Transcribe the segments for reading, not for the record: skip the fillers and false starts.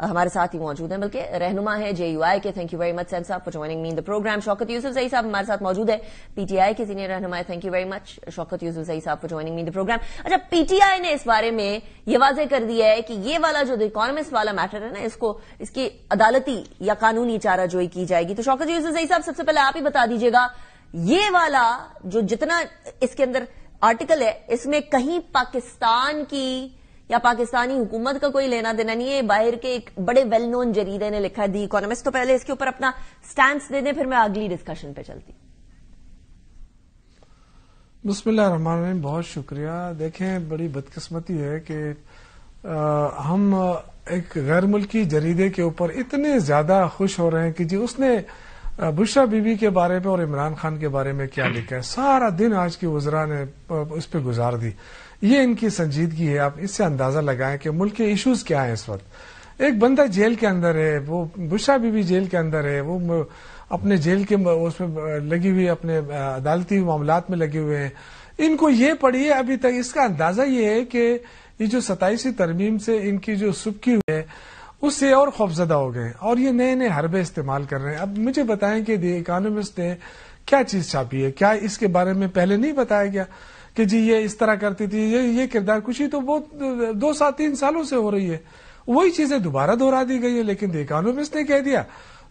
ہمارے ساتھ ہی موجود ہیں, بلکہ رہنما ہے JUI کے. تھینک یو ویری مچ سین صاحب for joining me in the program. Shaukat Yousafzai صاحب ہمارے ساتھ موجود ہے, PTI کے سینئر رہنما ہے. Thank you very much Shaukat Yousafzai صاحب for joining me in the programme. اچھا, PTI نے اس بارے میں یہ واضح کر دیا ہے کہ یہ والا جو اکانومسٹ والا میٹر ہے نا, اس کی عدالتی یا قانونی چارہ جوئی کی جائے گی. تو شوکت یوسفزئی صاحب سب سے پہلے آپ ہی بتا دیجیے گا, یہ والا جو جتنا اس کے اندر آرٹیکل ہے, اس میں کہیں پاکستان کی یا پاکستانی حکومت کا کوئی لینا دینا نہیں ہے. باہر کے ایک بڑے ویل نون جریدے نے لکھا ہے, دی اکانومسٹ. تو پہلے اس کے اوپر اپنا سٹانس دے دیں, پھر میں اگلی ڈسکشن پہ چلتی. بسم اللہ الرحمن الرحیم. بہت شکریہ. دیکھیں, بڑی بدقسمتی ہے کہ ہم ایک غیر ملکی جریدے کے اوپر اتنے زیادہ خوش ہو رہے ہیں کہ جی اس نے بشرا بی بی کے بارے میں اور عمران خان کے بارے میں کیا لکھا ہے. سارا دن آج کے وزراء نے اس پہ گزار دی. یہ ان کی سنجیدگی ہے. آپ اس سے اندازہ لگائیں کہ ملک کے ایشوز کیا ہیں اس وقت. ایک بندہ جیل کے اندر ہے, وہ بشرا بی بی جیل کے اندر ہے, وہ اپنے جیل کے اس میں لگی ہوئی, اپنے عدالتی معاملات میں لگے ہوئے ہیں. ان کو یہ پڑھیے ابھی تک. اس کا اندازہ یہ ہے کہ یہ جو 27 ترمیم سے ان کی جو سبکی ہوئی ہے اس سے اور خوفزدہ ہو گئے اور یہ نئے نئے حربے استعمال کر رہے ہیں. اب مجھے بتائیں کہ دی اکانومسٹ نے کیا چیز چھاپی ہے؟ کیا اس کے بارے میں پہلے نہیں بتایا گیا کہ جی یہ اس طرح کرتی تھی؟ یہ کردار کشی تو بہت 2-3 سالوں سے ہو رہی ہے. وہی چیزیں دوبارہ دہرا دی گئی ہے, لیکن دی اکانومسٹ نے کہہ دیا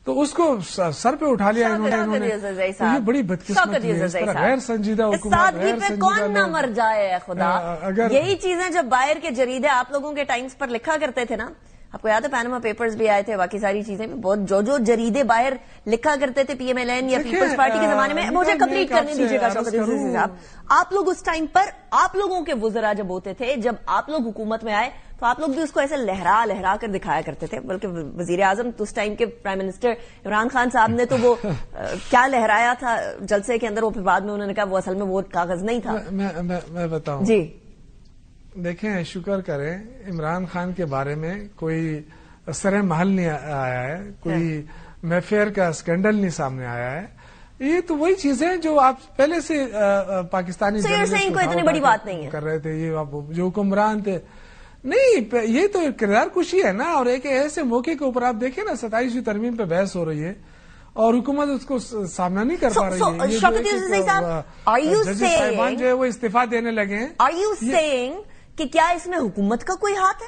تو اس کو سر پہ اٹھا لیا انہوں نے. یہ بڑی بدقسمتی ہے. اس پر غیر سنجیدہ حکومت, غیر سنجیدہ کون نہ مر جائے خدا. یہی چیزیں جب باہر کے جریدے آپ لوگوں کے ٹائمز پر لکھا کرتے تھے نا, آپ کو یاد ہے پیناما پیپرز بھی آئے تھے, باقی ساری چیزیں بھی, بہت جو جریدے باہر لکھا کرتے تھے PMLN یا پیپلز پارٹی کے زمانے میں. مجھے کمپلیٹ کرنے دیجیے گا شوکت یوسفزئی صاحب. آپ لوگ اس ٹائم پر, آپ لوگوں کے وزراء جب ہوتے تھے, جب آپ لوگ حکومت میں آئے تو آپ لوگ بھی اس کو ایسے لہرا کر دکھایا کرتے تھے. بلکہ وزیر اعظم اس ٹائم کے پرائم منسٹر عمران خان صاحب نے تو وہ کیا لہرایا تھا جلسے کے اندر, وہ پھر بعد میں انہوں نے کہا وہ اصل میں وہ کاغذ نہیں تھا. میں بتاؤں جی. دیکھیں, شکر کریں عمران خان کے بارے میں کوئی سر محل نہیں آیا ہے, کوئی میفیئر کا اسکینڈل نہیں سامنے آیا ہے. یہ تو وہی چیزیں جو آپ پہلے سے پاکستانی اتنی بڑی بات نہیں کر رہے تھے. یہ جو حکمران تھے, نہیں, یہ تو کردار کشی ہے نا. اور ایک ایسے موقع کے اوپر آپ دیکھیں نا, 27ویں ترمیم پہ بحث ہو رہی ہے اور حکومت اس کو سامنا نہیں کر پا رہی ہے. ججز صاحبان جو ہے وہ استعفیٰ دینے لگے ہیں. Are you saying کہ کیا اس میں حکومت کا کوئی ہاتھ ہے؟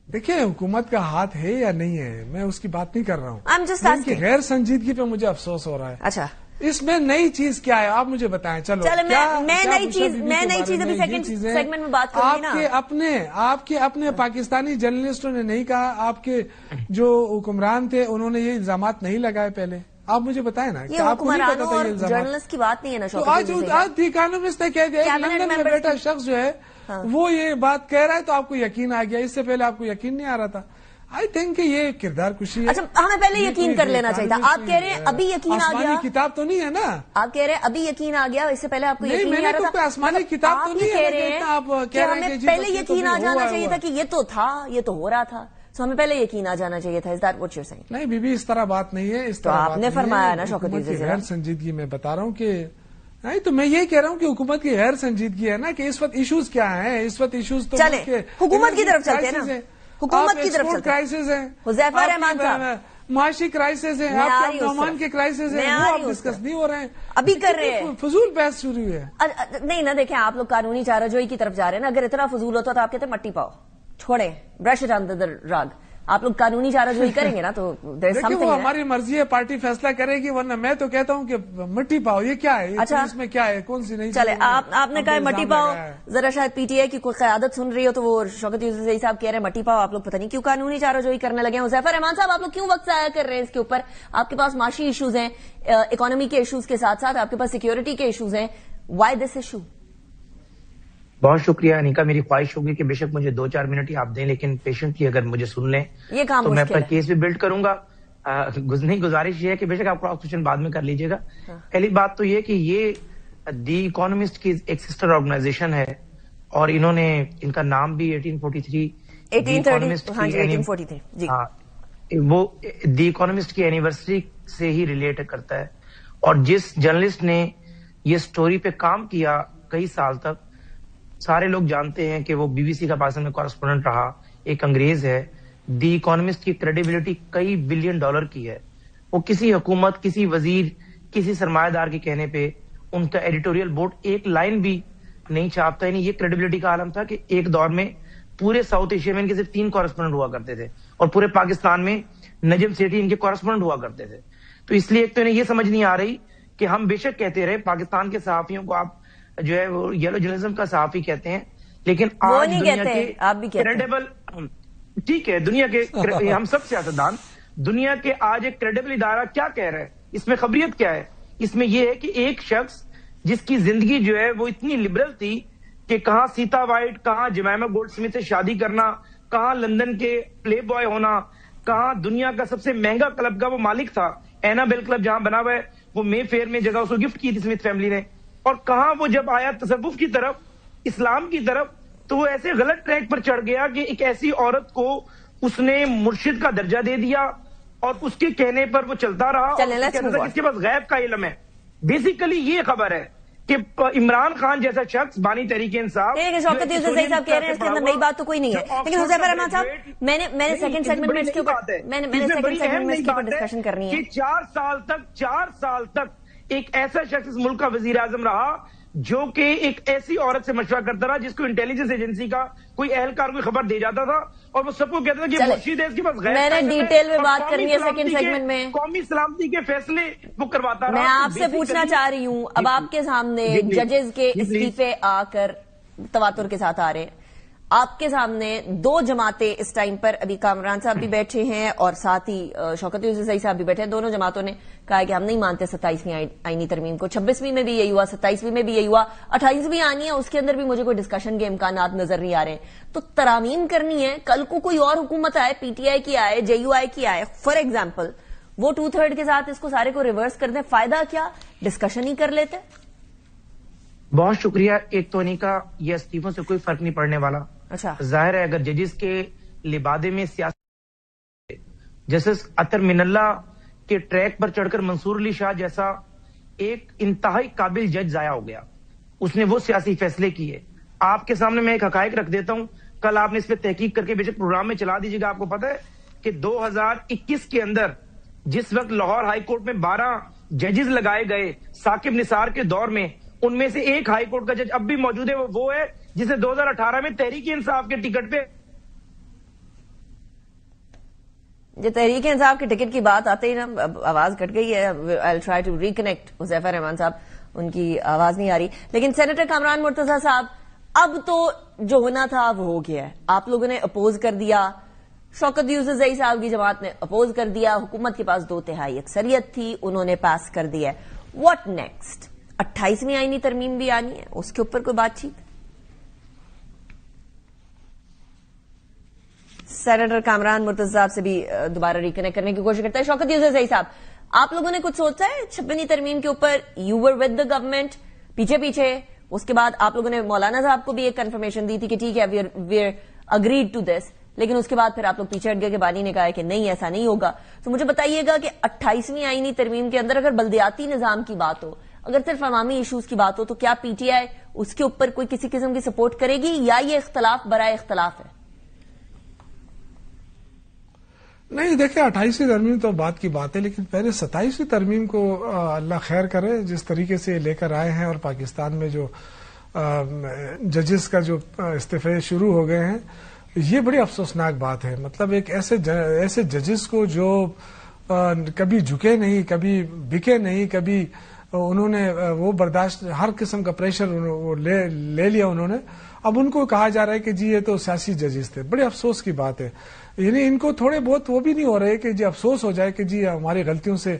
دیکھیں, حکومت کا ہاتھ ہے یا نہیں ہے, میں اس کی بات نہیں کر رہا ہوں. ان کی غیر سنجیدگی پہ مجھے افسوس ہو رہا ہے. اچھا, اس میں نئی چیز کیا ہے آپ مجھے بتائیں. چلو میں نئی چیز ابھی سیکنڈ سیگمنٹ میں بات کروں گی نا. آپ کے اپنے پاکستانی جرنلسٹوں نے نہیں کہا, آپ کے جو حکمران تھے انہوں نے یہ الزامات نہیں لگائے پہلے؟ آپ مجھے بتائیں نا. یہ حکمرانوں اور جرنلسٹ کی بات نہیں ہے نا. آج دی اکانومسٹ نے کہہ دیا, لندن میں بیٹھا شخص جو ہے وہ یہ بات کہہ رہا ہے تو آپ کو یقین آ گیا. اس سے پہلے آپ کو یقین نہیں آ رہا تھا. آئی تھنک کہ یہ کردار کشی ہے. اچھا, ہمیں پہلے یقین کر لینا چاہیے تھا. آپ کہہ رہے ہیں ابھی یقین آ گیا. کتاب تو نہیں ہے نا. آپ کہہ رہے ہیں ابھی یقین آ گیا, اس سے پہلے آپ کو یقین نہیں آ رہا تھا. آسمانی کتاب تو نہیں ہے. آپ کہہ رہے ہیں پہلے یقین آ جانا چاہیے تھا کہ یہ تو تھا, یہ تو ہو رہا تھا, تو ہمیں پہلے یقین آ جانا چاہیے تھا. Is that what you're saying? نہیں بی بی, اس طرح بات نہیں ہے. اس طرح آپ نے فرمایا نا شوکت یوسفزئی صاحب. غیر سنجیدگی میں بتا رہا ہوں کہ نہیں, تو میں یہ کہہ رہا ہوں کہ حکومت کی غیر سنجیدگی ہے نا, کہ اس وقت ایشوز کیا ہیں. اس وقت ایشوز تو حکومت کی طرف چلتے ہیں نا, حکومت کی طرف چلتے ہیں. کرائسس ہیں, حذیفہ رحمان صاحب, معاشی کرائسس ہیں, آپ کے عبدالرحمان کے کرائسس ہیں, وہ آپ ڈسکس نہیں ہو رہے ہیں, ابھی کر رہے ہیں. فضول بحث شروع ہے. نہیں نا, دیکھیں آپ لوگ قانونی چارہ جوئی کی طرف جا رہے ہیں نا. اگر اتنا فضول ہوتا تو آپ کہتے مٹی پاؤ, چھوڑیں, برش اٹ آن دی راگ. آپ لوگ قانونی چارہ جوئی کریں گے نا تو وہ ہماری مرضی ہے, پارٹی فیصلہ کرے گی, ورنہ میں تو کہتا ہوں کہ مٹی پاؤ. یہ کیا ہے, اس میں کیا ہے, کون سی نہیں. چلے, آپ نے کہا مٹی پاؤ, ذرا شاید PTI کی کوئی قیادت سن رہی ہو تو وہ شوکت یوسفزئی صاحب کہہ رہے ہیں مٹی پاؤ. آپ لوگ پتہ نہیں کیوں قانونی چارہ جوئی کرنے لگے ہیں. حذیفہ رحمان صاحب, آپ لوگ کیوں وقت ضائع کر رہے ہیں اس کے اوپر؟ آپ کے پاس معاشی ایشوز ہیں, اکانومی کے ایشوز کے ساتھ ساتھ آپ کے پاس سیکیورٹی کے ایشوز ہیں. Why this issue? بہت شکریہ انیکا. میری خواہش ہوگی کہ بے شک مجھے 2-4 منٹ ہی آپ دیں, لیکن پیشنٹلی اگر مجھے سن لیں تو میں اپنا کیس بھی بلڈ کروں گا. گزارش یہ ہے کہ بے شک آپ کراس کوشچن بعد میں کر لیجیے گا. پہلی بات تو یہ کہ یہ دی اکانومسٹ کی ایک سسٹر آرگنائزیشن ہے اور انہوں نے, ان کا نام بھی 1843 وہ دی اکانومسٹ کی اینیورسری سے ہی ریلیٹ کرتا ہے. اور جس جرنلسٹ نے یہ سٹوری پہ کام کیا کئی سال تک, سارے لوگ جانتے ہیں کہ وہ BBC کا پاکستان میں کورسپونڈنٹ رہا, ایک انگریز ہے. دی اکانومسٹ کی کریڈیبلٹی کئی بلین ڈالر کی ہے. وہ کسی حکومت, کسی وزیر, کسی سرمایہ دار کے کہنے پہ ان کا ایڈیٹوریل بورڈ ایک لائن بھی نہیں چھاپتا. یعنی یہ کریڈیبلٹی کا عالم تھا کہ ایک دور میں پورے ساؤتھ ایشیا میں ان کے صرف 3 کورسپونڈنٹ ہوا کرتے تھے, اور پورے پاکستان میں نجم سیٹھی ان کے کورسپونڈنٹ ہوا کرتے تھے. تو اس لیے ایک تو انہیں یہ سمجھ نہیں آ رہی کہ ہم بے شک کہتے رہے پاکستان کے صحافیوں کو آپ جو ہے وہ یلو جرنلزم کا صحافی کہتے ہیں, لیکن آج دنیا کے کریڈیبل, ٹھیک ہے, دنیا کے ہم سب سیاستدان دنیا کے آج ایک کریڈیبل ادارہ کیا کہہ رہے ہیں, اس میں خبریت کیا ہے؟ اس میں یہ ہے کہ ایک شخص جس کی زندگی جو ہے وہ اتنی لبرل تھی کہ کہاں سیتا وائٹ, کہاں جمیمہ گولڈ سمتھ سے شادی کرنا, کہاں لندن کے پلے بوائے ہونا, کہاں دنیا کا سب سے مہنگا کلب کا وہ مالک تھا, اینا بیل کلب جہاں بنا ہوا ہے, وہ مے فیئر میں جگہ اس کو گفٹ کی تھی سمتھ فیملی نے, اور کہاں وہ جب آیا تصوف کی طرف, اسلام کی طرف, تو وہ ایسے غلط ٹریک پر چڑھ گیا کہ ایک ایسی عورت کو اس نے مرشد کا درجہ دے دیا اور اس کے کہنے پر وہ چلتا رہا, اس کے پاس غیب کا علم ہے. بیسیکلی یہ خبر ہے کہ عمران خان جیسا شخص بانی تحریک انصاف, شوکت یوسف زئی صاحب کہہ رہے ہیں اس کے اندر نئی بات تو کوئی نہیں ہے, لیکن حذیفہ رحمان صاحب میں نے سیکنڈ سیگمنٹ میں اس کے اوپر ڈسکشن کرنی ہے. 4 سال تک ایک ایسا شخص اس ملک کا وزیر اعظم رہا جو کہ ایک ایسی عورت سے مشورہ کرتا رہا جس کو انٹیلیجنس ایجنسی کا کوئی اہلکار کوئی خبر دے جاتا تھا, اور وہ سب کو کہتا تھا کہ مرشد ہے, اس کے پاس غیب, میں نے ڈیٹیل میں بات کرنی ہے سیکنڈ سیگمنٹ میں, قومی سلامتی کے فیصلے وہ کرواتا رہا. میں آپ سے پوچھنا چاہ رہی ہوں, اب آپ کے سامنے ججز کے استعفے آ کر تواتر کے ساتھ آ رہے ہیں, آپ کے سامنے 2 جماعتیں اس ٹائم پر, ابھی کامران صاحب بھی بیٹھے ہیں اور ساتھ ہی شوکت یوسف زئی صاحب بھی بیٹھے ہیں, دونوں جماعتوں نے کہا کہ ہم نہیں مانتے 27ویں آئینی ترمیم کو. 26ویں میں بھی یہی ہوا, 27ویں میں بھی یہی ہوا, 28ویں آنی ہے, اس کے اندر بھی مجھے کوئی ڈسکشن کے امکانات نظر نہیں آ رہے ہیں. تو ترامیم کرنی ہے, کل کو کوئی اور حکومت آئے, پی ٹی آئی کی آئے, جے یو آئی کی آئے, فار ایگزامپل وہ 2/3 کے ساتھ اس کو سارے کو ریورس کر دیں, فائدہ کیا؟ ڈسکشن ہی کر لیتے. بہت شکریہ. ایک تو نہیں کا یہ استعفوں سے کوئی فرق نہیں پڑنے والا. اچھا, ظاہر ہے اگر ججز کے لبادے میں سیاست, جسٹس اطہر من اللہ کے ٹریک پر چڑھ کر منصور علی شاہ جیسا ایک انتہائی قابل جج ضائع ہو گیا, اس نے وہ سیاسی فیصلے کیے. آپ کے سامنے میں ایک حقائق رکھ دیتا ہوں, کل آپ نے اس پہ تحقیق کر کے بے شک پروگرام میں چلا دیجیے گا. آپ کو پتہ ہے کہ 2021 کے اندر جس وقت لاہور ہائی کورٹ میں 12 ججز لگائے گئے ثاقب نثار کے دور میں, ان میں سے ایک ہائی کورٹ کا جج اب بھی موجود ہے, وہ ہے جسے 2018 میں تحریک انصاف کے ٹکٹ پہ. جو تحریک انصاف کے ٹکٹ کی بات آتے ہی نا آواز کٹ گئی ہے. I'll try to reconnect. Huzaifa رحمان صاحب, ان کی آواز نہیں آ رہی. لیکن سینیٹر کامران مرتضیٰ صاحب, اب تو جو ہونا تھا وہ ہو گیا ہے. آپ لوگوں نے اپوز کر دیا, شوکت یوسف زئی صاحب کی جماعت نے اپوز کر دیا, حکومت کے پاس 2/3 اکثریت تھی, انہوں نے پاس کر دیا. What next? 28ویں آئینی ترمیم بھی آنی ہے, اس کے اوپر کوئی بات چیت؟ سینیٹر کامران مرتضیٰ صاحب سے بھی دوبارہ ریکنیکٹ کرنے کی کوشش کرتا ہے. شوکت یوسف زئی صاحب, آپ لوگوں نے کچھ سوچا ہے 56ویں ترمیم کے اوپر؟ You were with the government پیچھے, اس کے بعد آپ لوگوں نے مولانا صاحب کو بھی ایک کنفرمیشن دی تھی کہ ٹھیک ہے we are agreed to this, لیکن اس کے بعد پھر آپ لوگ پیچھے ہٹ گئے کہ بانی نے کہا ہے کہ نہیں ایسا نہیں ہوگا. تو مجھے بتائیے گا کہ 28ویں آئینی ترمیم کے اندر اگر بلدیاتی نظام کی بات ہو, اگر صرف عوامی ایشوز کی بات ہو, تو کیا پی ٹی آئی اس کے اوپر کوئی کسی قسم کی سپورٹ کرے گی, یا یہ اختلاف برائے اختلاف ہے؟ نہیں, دیکھیں 28ویں ترمیم تو بات کی بات ہے, لیکن پہلے 27ویں ترمیم کو اللہ خیر کرے. جس طریقے سے لے کر آئے ہیں اور پاکستان میں جو ججز کا جو استعفے شروع ہو گئے ہیں, یہ بڑی افسوسناک بات ہے. مطلب ایک ایسے ججز کو جو کبھی جھکے نہیں, کبھی بکے نہیں, کبھی انہوں نے وہ برداشت, ہر قسم کا پریشر لے لیا انہوں نے, اب ان کو کہا جا رہا ہے کہ جی یہ تو سیاسی ججز تھے. بڑے افسوس کی بات ہے. یعنی ان کو تھوڑے بہت وہ بھی نہیں ہو رہے کہ جی افسوس ہو جائے کہ جی ہماری غلطیوں سے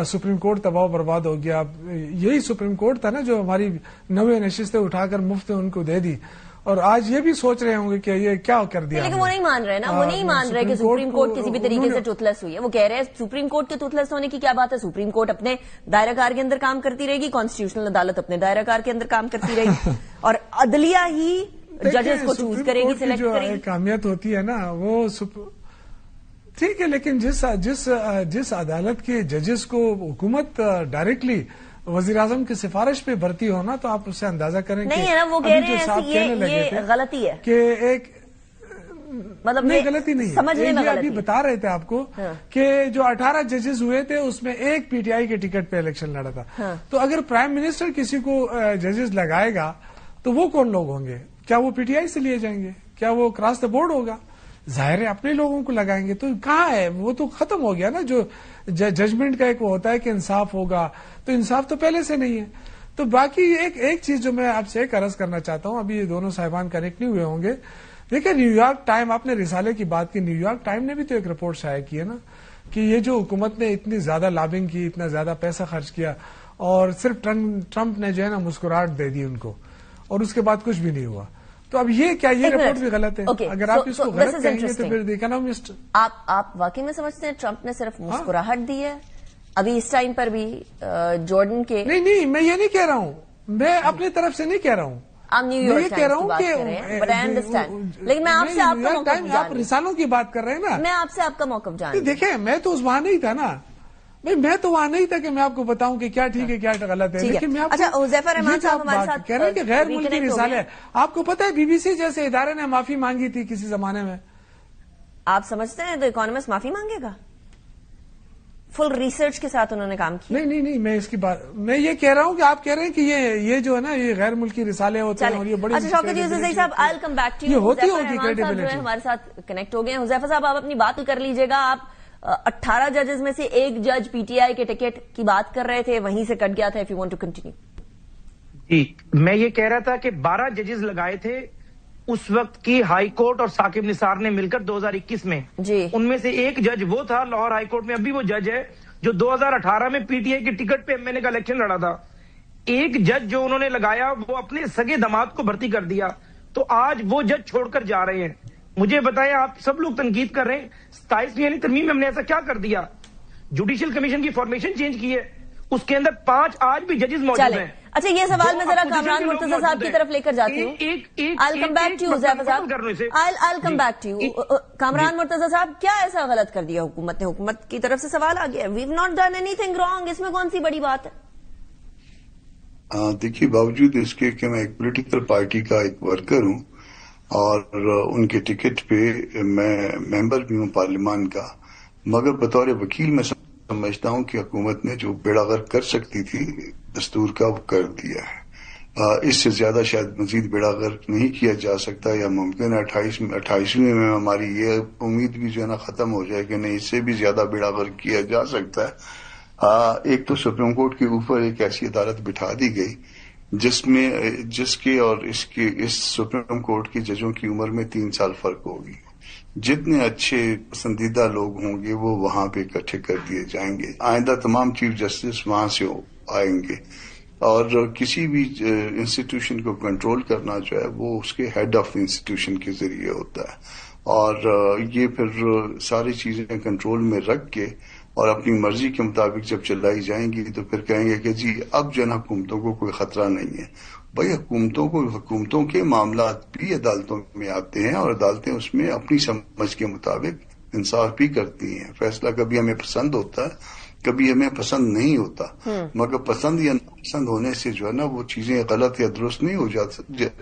سپریم کورٹ تباہ و برباد ہو گیا. یہی سپریم کورٹ تھا نا جو ہماری 90 نشستیں اٹھا کر مفت ان کو دے دی, اور آج یہ بھی سوچ رہے ہوں گے کہ یہ کیا کر دیا. لیکن وہ نہیں مان رہے نا, وہ نہیں مان رہے کہ سپریم کورٹ کسی بھی طریقے سے ٹوتھلیس ہوئی ہے. وہ کہہ رہے ہیں سپریم کورٹ کے ٹوتھلیس ہونے کی کیا بات ہے, سپریم کورٹ اپنے دائرہ کار کے اندر کام کرتی رہے گی, کانسٹیٹیوشنل عدالت اپنے دائرہ کار کے اندر کام کرتی رہے گی, اور عدلیہ ہی ججز کو چوز کرے گی, سلیکٹ کرے گی. اہمیت ہوتی ہے نا وہ ٹھیک ہے, لیکن جس عدالت کے ججز کو حکومت ڈائریکٹلی وزیر اعظم کی سفارش پہ بھرتی ہونا, تو آپ اس سے اندازہ کریں نہیں ہے نا, وہ کہہ رہے ہیں یہ غلطی ہے کہ ایک مطلب نہیں غلطی نہیں سمجھنے میں ابھی بتا رہے تھے آپ کو کہ جو 18 ججز ہوئے تھے اس میں ایک پی ٹی آئی کے ٹکٹ پہ الیکشن لڑا تھا. تو اگر پرائم منسٹر کسی کو ججز لگائے گا تو وہ کون لوگ ہوں گے؟ کیا وہ پی ٹی آئی سے لیے جائیں گے؟ کیا وہ کراس دا بورڈ ہوگا؟ ظاہر ہے اپنے لوگوں کو لگائیں گے. تو کہاں ہے وہ؟ تو ختم ہو گیا نا. جو ججمنٹ کا ایک وہ ہوتا ہے کہ انصاف ہوگا، تو انصاف تو پہلے سے نہیں ہے. تو باقی ایک چیز جو میں آپ سے ایک عرض کرنا چاہتا ہوں، ابھی یہ دونوں صاحبان کنیکٹ نہیں ہوئے ہوں گے. دیکھیں نیو یارک ٹائم، آپ نے رسالے کی بات کی، نیو یارک ٹائم نے بھی تو ایک رپورٹ شائع کی ہے نا کہ یہ جو حکومت نے اتنی زیادہ لابنگ کی، اتنا زیادہ پیسہ خرچ کیا، اور صرف ٹرمپ نے جو ہے نا مسکراہٹ دے دی ان کو، اور اس کے بعد کچھ بھی نہیں ہوا. تو اب یہ کیا یہ رپورٹ بھی غلط ہے؟ اگر آپ اس کو غلط کہیں گے تو پھر اکنامسٹ آپ واقعی میں سمجھتے ہیں ٹرمپ نے صرف مسکراہٹ دی ہے ابھی اس ٹائم پر بھی جارڈن کے؟ نہیں میں یہ نہیں کہہ رہا ہوں، میں اپنی طرف سے نہیں کہہ رہا ہوں. آپ نیو یارک ٹائمز کی بات کر رہے ہیں، بٹ آئی انڈرسٹینڈ، لیکن میں آپ سے آپ کا موقف آپ رسالوں کی بات کر رہے ہیں نا، میں آپ سے آپ کا موقف جان. دیکھیں میں تو وہاں نہیں تھا نا، میں تو وہاں نہیں تھا کہ میں آپ کو بتاؤں کہ کیا ٹھیک ہے کیا غلط ہے. لیکن میں حذیفہ رحمان صاحب ہمارے ساتھ کہہ رہے ہیں کہ غیر ملکی رسالے. آپ کو پتا ہے بی بی سی جیسے ادارے نے معافی مانگی تھی کسی زمانے میں. آپ سمجھتے ہیں تو اکانومسٹ معافی مانگے گا؟ فل ریسرچ کے ساتھ انہوں نے کام کیا. نہیں میں اس کی بات میں یہ کہہ رہا ہوں کہ آپ کہہ رہے ہیں کہ یہ جو ہے نا یہ غیر ملکی رسالے ہوتے ہیں اور یہ بڑی. اچھا شوکت یوسف صاحب، آئی ول کم بیک ٹو یو. ہوتی ہوگی کریڈیبلٹی. ہمارے ساتھ کنیکٹ ہو گئے ہیں. حذیفہ صاحب آپ اپنی بات کر لیجیے گا. آپ 18 ججز میں سے ایک جج پی ٹی آئی کے ٹکٹ کی بات کر رہے تھے، وہیں سے کٹ گیا تھا. If you want to continue. جی میں یہ کہہ رہا تھا کہ 12 ججز لگائے تھے اس وقت کی ہائی کورٹ اور ثاقب نثار نے مل کر 2021 میں. جی ان میں سے ایک جج وہ تھا لاہور ہائی کورٹ میں، ابھی وہ جج ہے جو 2018 میں پی ٹی آئی کے ٹکٹ پہ ایم این اے کا الیکشن لڑا تھا. ایک جج جو انہوں نے لگایا وہ اپنے سگے داماد کو بھرتی کر دیا، تو آج وہ جج چھوڑ کر جا رہے ہیں. مجھے بتائیں، آپ سب لوگ تنقید کر رہے ہیں 27ویں ترمیم میں ہم نے ایسا کیا کر دیا؟ جوڈیشل کمیشن کی فارمیشن چینج کی ہے، اس کے اندر 5 آج بھی ججز موجود ہیں. اچھا یہ سوال میں ذرا کامران مرتضی صاحب کی طرف لے کر جاتی ہوں. I'll come back to you Huzaifa صاحب. I'll come back to you. Kamran Murtaza صاحب، کیا ایسا غلط کر دیا حکومت نے؟ حکومت کی طرف سے سوال آ گیا. We've not done anything wrong. اس میں کون سی بڑی بات ہے؟ دیکھیے باوجود اس کے کہ میں ایک پولیٹیکل پارٹی کا ایک ورکر ہوں اور ان کے ٹکٹ پہ میں ممبر بھی ہوں پارلیمان کا، مگر بطور وکیل میں سمجھتا ہوں کہ حکومت نے جو بیڑا غرق کر سکتی تھی دستور کا وہ کر دیا ہے. اس سے زیادہ شاید مزید بیڑا غرق نہیں کیا جا سکتا، یا ممکن ہے 28ویں میں ہماری یہ امید بھی جو ہے نا ختم ہو جائے کہ نہیں اس سے بھی زیادہ بیڑا غرق کیا جا سکتا ہے. ایک تو سپریم کورٹ کے اوپر ایک ایسی عدالت بٹھا دی گئی جس کے اور اس سپریم کورٹ کے ججوں کی عمر میں 3 سال فرق ہوگی. جتنے اچھے پسندیدہ لوگ ہوں گے وہ وہاں پہ اکٹھے کر دیے جائیں گے. آئندہ تمام چیف جسٹس وہاں سے آئیں گے، اور کسی بھی انسٹیٹیوشن کو کنٹرول کرنا جو ہے وہ اس کے ہیڈ آف انسٹیٹیوشن کے ذریعے ہوتا ہے. اور یہ پھر ساری چیزیں کنٹرول میں رکھ کے اور اپنی مرضی کے مطابق جب چلائی جائیں گی تو پھر کہیں گے کہ جی اب جو ہے حکومتوں کو کوئی خطرہ نہیں ہے. بھائی حکومتوں کے معاملات بھی عدالتوں میں آتے ہیں، اور عدالتیں اس میں اپنی سمجھ کے مطابق انصاف بھی کرتی ہیں. فیصلہ کبھی ہمیں پسند ہوتا ہے، کبھی ہمیں پسند نہیں ہوتا، مگر پسند یا ناپسند ہونے سے جو ہے نا وہ چیزیں غلط یا درست نہیں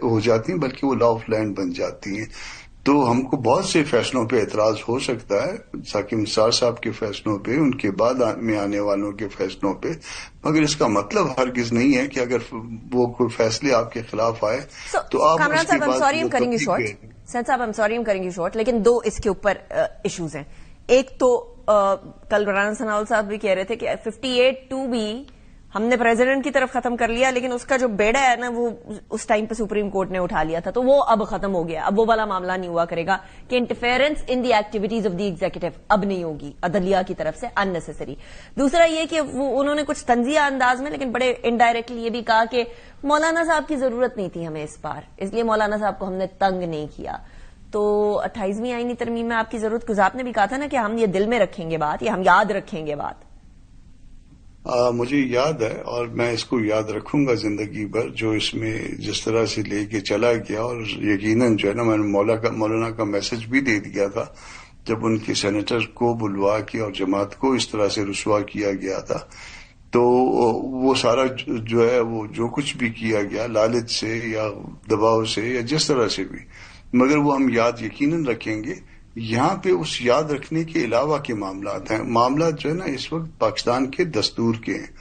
ہو جاتی بلکہ وہ لا آف لینڈ بن جاتی ہیں. تو ہم کو بہت سے فیصلوں پہ اعتراض ہو سکتا ہے، ثاقب نثار صاحب کے فیصلوں پہ، ان کے بعد میں آنے والوں کے فیصلوں پہ، مگر اس کا مطلب ہرگز نہیں ہے کہ اگر وہ کوئی فیصلے آپ کے خلاف آئے تو آپ کامران صاحب I'm sorry I'm cutting you short، لیکن 2 اس کے اوپر ایشوز ہیں. ایک تو کل رانا ثناء صاحب بھی کہہ رہے تھے کہ 58(2) بھی ہم نے پریزیڈنٹ کی طرف ختم کر لیا، لیکن اس کا جو بیڑا ہے نا وہ اس ٹائم پہ سپریم کورٹ نے اٹھا لیا تھا، تو وہ اب ختم ہو گیا. اب وہ والا معاملہ نہیں ہوا کرے گا کہ interference in the activities of the executive اب نہیں ہوگی عدلیہ کی طرف سے اننیسیسری. دوسرا یہ کہ انہوں نے کچھ تنزیہ انداز میں لیکن بڑے انڈائریکٹلی یہ بھی کہا کہ مولانا صاحب کی ضرورت نہیں تھی ہمیں اس بار، اس لیے مولانا صاحب کو ہم نے تنگ نہیں کیا. تو 28ویں آئینی ترمیم میں آپ کی ضرورت کو آپ نے بھی کہا تھا نا کہ ہم یہ دل میں رکھیں گے بات، یا ہم یاد رکھیں گے بات. مجھے یاد ہے اور میں اس کو یاد رکھوں گا زندگی بھر، جو اس میں جس طرح سے لے کے چلا گیا. اور یقیناً جو ہے نا میں نے مولانا کا میسج بھی دے دیا تھا جب ان کے سینیٹر کو بلوا کے اور جماعت کو اس طرح سے رسوا کیا گیا تھا. تو وہ سارا جو ہے وہ جو کچھ بھی کیا گیا لالچ سے یا دباؤ سے یا جس طرح سے بھی، مگر وہ ہم یاد یقیناً رکھیں گے. یہاں پہ اس یاد رکھنے کے علاوہ کے معاملات ہیں. معاملات جو ہے نا اس وقت پاکستان کے دستور کے ہیں.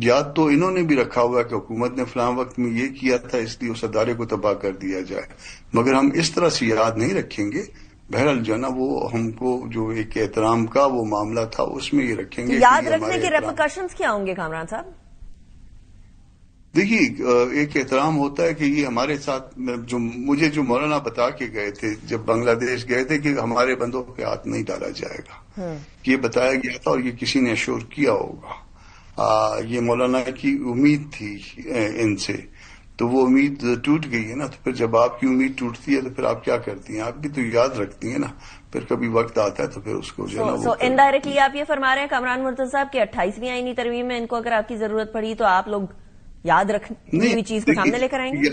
یاد تو انہوں نے بھی رکھا ہوا کہ حکومت نے فلاں وقت میں یہ کیا تھا اس لیے اس ادارے کو تباہ کر دیا جائے، مگر ہم اس طرح سے یاد نہیں رکھیں گے. بہرحال جو ہے نا وہ ہم کو جو ایک احترام کا وہ معاملہ تھا اس میں یہ رکھیں گے. یاد رکھنے کے ریپرکشنز کیا ہوں گے کامران صاحب؟ دیکھیے ایک احترام ہوتا ہے کہ یہ ہمارے ساتھ مجھے جو مولانا بتا کے گئے تھے جب بنگلہ دیش گئے تھے کہ ہمارے بندوں پہ ہاتھ نہیں ڈالا جائے گا، یہ بتایا گیا تھا اور یہ کسی نے ایشور کیا ہوگا. یہ مولانا کی امید تھی ان سے، تو وہ امید ٹوٹ گئی ہے نا. تو پھر جب آپ کی امید ٹوٹتی ہے تو پھر آپ کیا کرتی ہیں؟ آپ بھی تو یاد رکھتی ہیں نا. پھر کبھی وقت آتا ہے تو پھر اس کو جو ہے نا انڈائریکٹلی آپ یہ فرما رہے ہیں کامران مرتضی صاحب کہ 28ویں آئینی ترمیم میں ان کو اگر آپ کی ضرورت پڑی تو آپ لوگ یاد رکھنے ہوئی چیز کو سامنے لے کر آئیں گے؟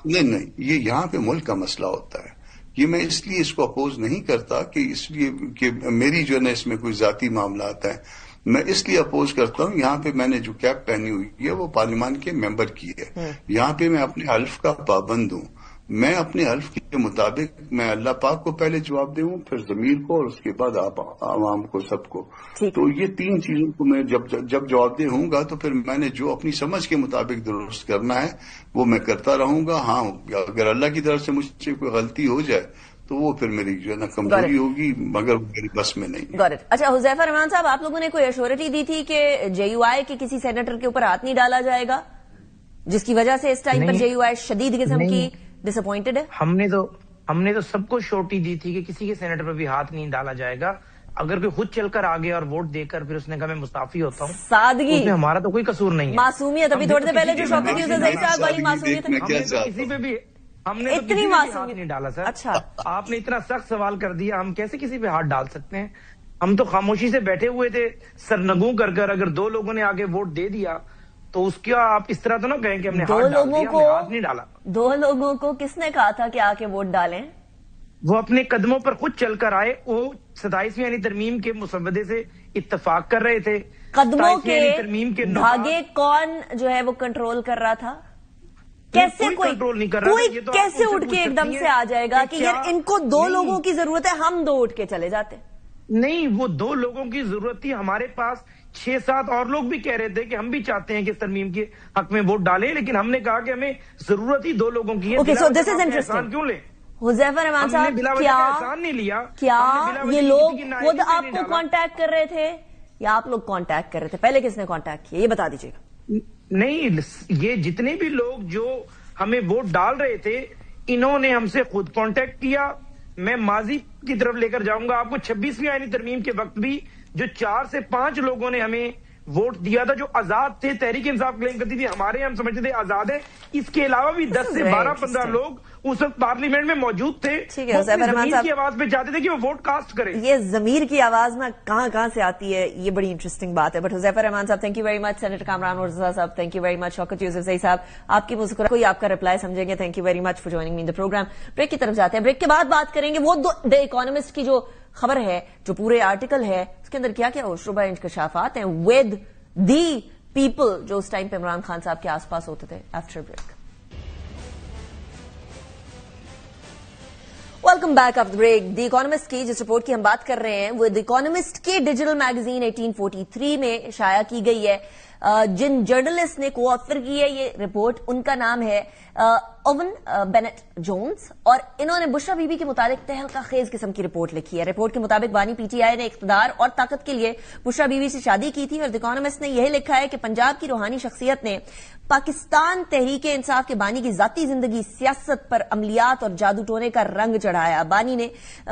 نہیں، یہ یہاں پہ ملک کا مسئلہ ہوتا ہے. یہ میں اس لیے اس کو اپوز نہیں کرتا کہ اس لیے کہ میری جو ہے نا اس میں کوئی ذاتی معاملات ہیں. میں اس لیے اپوز کرتا ہوں یہاں پہ میں نے جو کیپ پہنی ہوئی ہے وہ پارلیمان کے ممبر کی ہے. یہاں پہ میں اپنے حلف کا پابند ہوں. میں اپنے حلف کے مطابق میں اللہ پاک کو پہلے جواب دوں، پھر ضمیر کو، اور اس کے بعد آپ عوام کو، سب کو. تو یہ تین چیزوں کو میں جب جواب دہ ہوں گا تو پھر میں نے جو اپنی سمجھ کے مطابق درست کرنا ہے وہ میں کرتا رہوں گا. ہاں اگر اللہ کی طرف سے مجھ سے کوئی غلطی ہو جائے تو وہ پھر میری جو ہے نا کمزوری ہوگی، مگر میری بس میں نہیں. اچھا حذیفہ رحمان صاحب، آپ لوگوں نے کوئی ایشورٹی دی تھی کہ جے یو آئی کے کسی سینیٹر کے اوپر ہاتھ نہیں ڈالا جائے گا، جس کی وجہ سے اس ٹائم پر جے یو آئی شدید قسم کی ڈس اپوائنٹڈ ہے؟ ہم نے تو سب کو شورٹی دی تھی کہ کسی کے سینیٹر پر بھی ہاتھ نہیں ڈالا جائے گا. اگر کوئی خود چل کر آگے اور ووٹ دے کر پھر اس نے کہا میں مستعفی ہوتا ہوں، سادگی، اس میں ہمارا تو کوئی قصور نہیں ہے. معصومیت. ابھی تھوڑی دیر پہلے جو شوکت یوسف زئی صاحب والی معصومیت، کسی پہ بھی ہم نے اتنی ہاتھ نہیں ڈالا سر. اچھا آپ نے اتنا سخت سوال کر دیا، ہم کیسے کسی پہ ہاتھ ڈال سکتے ہیں؟ ہم تو خاموشی سے بیٹھے ہوئے تھے سرنگوں کر کر. اگر دو لوگوں نے آگے ووٹ دے دیا تو اس کا آپ اس طرح تو نہ کہیں کہ ہم نے ہاتھ نہیں ڈالا. دو لوگوں کو کس نے کہا تھا کہ آ کے ووٹ ڈالیں؟ وہ اپنے قدموں پر خود چل کر آئے. وہ 27ویں یعنی ترمیم کے مسودے سے اتفاق کر رہے تھے. قدموں کے دھاگے کون جو ہے وہ کنٹرول کر رہا تھا؟ کیسے کنٹرول نہیں کر رہا؟ کوئی کیسے اٹھ کے ایک دم سے آ جائے گا کہ یار ان کو دو لوگوں کی ضرورت ہے، ہم دو اٹھ کے چلے جاتے؟ نہیں، وہ دو لوگوں کی ضرورت تھی. ہمارے پاس 6-7 اور لوگ بھی کہہ رہے تھے کہ ہم بھی چاہتے ہیں کہ اس ترمیم کے حق میں ووٹ ڈالیں، لیکن ہم نے کہا کہ ہمیں ضرورت ہی دو لوگوں کی ہے. Okay, so this is interesting. کیوں لیں حذیفہ رحمان صاحب، کیا یہ لوگ خود آپ کو کانٹیکٹ کر رہے تھے یا آپ لوگ کانٹیکٹ کر رہے تھے؟ پہلے کس نے کانٹیکٹ کیا یہ بتا دیجیے گا. نہیں، یہ جتنے بھی لوگ جو ہمیں ووٹ ڈال رہے تھے انہوں نے ہم سے خود کانٹیکٹ کیا. میں ماضی کی طرف لے کر جاؤں گا آپ کو. 26ویں آئینی ترمیم کے وقت بھی جو 4 سے 5 لوگوں نے ہمیں ووٹ دیا تھا جو آزاد تھے، تحریک انصاف کلیم کرتی تھی ہمارے ہم سمجھتے تھے آزاد ہے. اس کے علاوہ بھی 10 سے 12-15 لوگ اس وقت پارلیمنٹ میں موجود تھے. ضمیر کی آواز پہ چاہتے تھے کہ وہ ووٹ کاسٹ کرے. یہ ضمیر کی آواز نا کہاں سے آتی ہے، یہ بڑی انٹرسٹنگ بات ہے. بٹ حذیفہ رحمان صاحب thank you very much. Senator Kamran Murtaza صاحب thank you very much. Shaukat Yousafzai صاحب آپ کی مسکراہٹ کوئی آپ کا رپلائی سمجھیں گے. Thank you very much for joining me in the programme. Break کی طرف جاتے ہیں. بریک کے بعد بات کریں گے وہ دی اکانومسٹ کی جو خبر ہے، جو پورے آرٹیکل ہے، اس کے اندر کیا کیا اشربہ انکشافات ہیں ود دی پیپل جو اس ٹائم پہ عمران خان صاحب کے آس پاس ہوتے تھے. After break. Welcome back after break. The Economist کی جس رپورٹ کی ہم بات کر رہے ہیں وہ دی اکانومسٹ کے ڈیجیٹل میگزین 1843 میں شائع کی گئی ہے. جن جرنلسٹ نے کو آتھر کی ہے یہ رپورٹ، ان کا نام ہے اوون بینٹ جونز، اور انہوں نے بشرا بی بی کے متعلق تہلکہ خیز قسم کی رپورٹ لکھی ہے. رپورٹ کے مطابق بانی پی ٹی آئی نے اقتدار اور طاقت کے لیے بشرا بی بی سے شادی کی تھی، اور دی اکانومسٹ نے یہ لکھا ہے کہ پنجاب کی روحانی شخصیت نے پاکستان تحریک انصاف کے بانی کی ذاتی زندگی، سیاست پر عملیات اور جادو ٹونے کا رنگ چڑھایا. بانی نے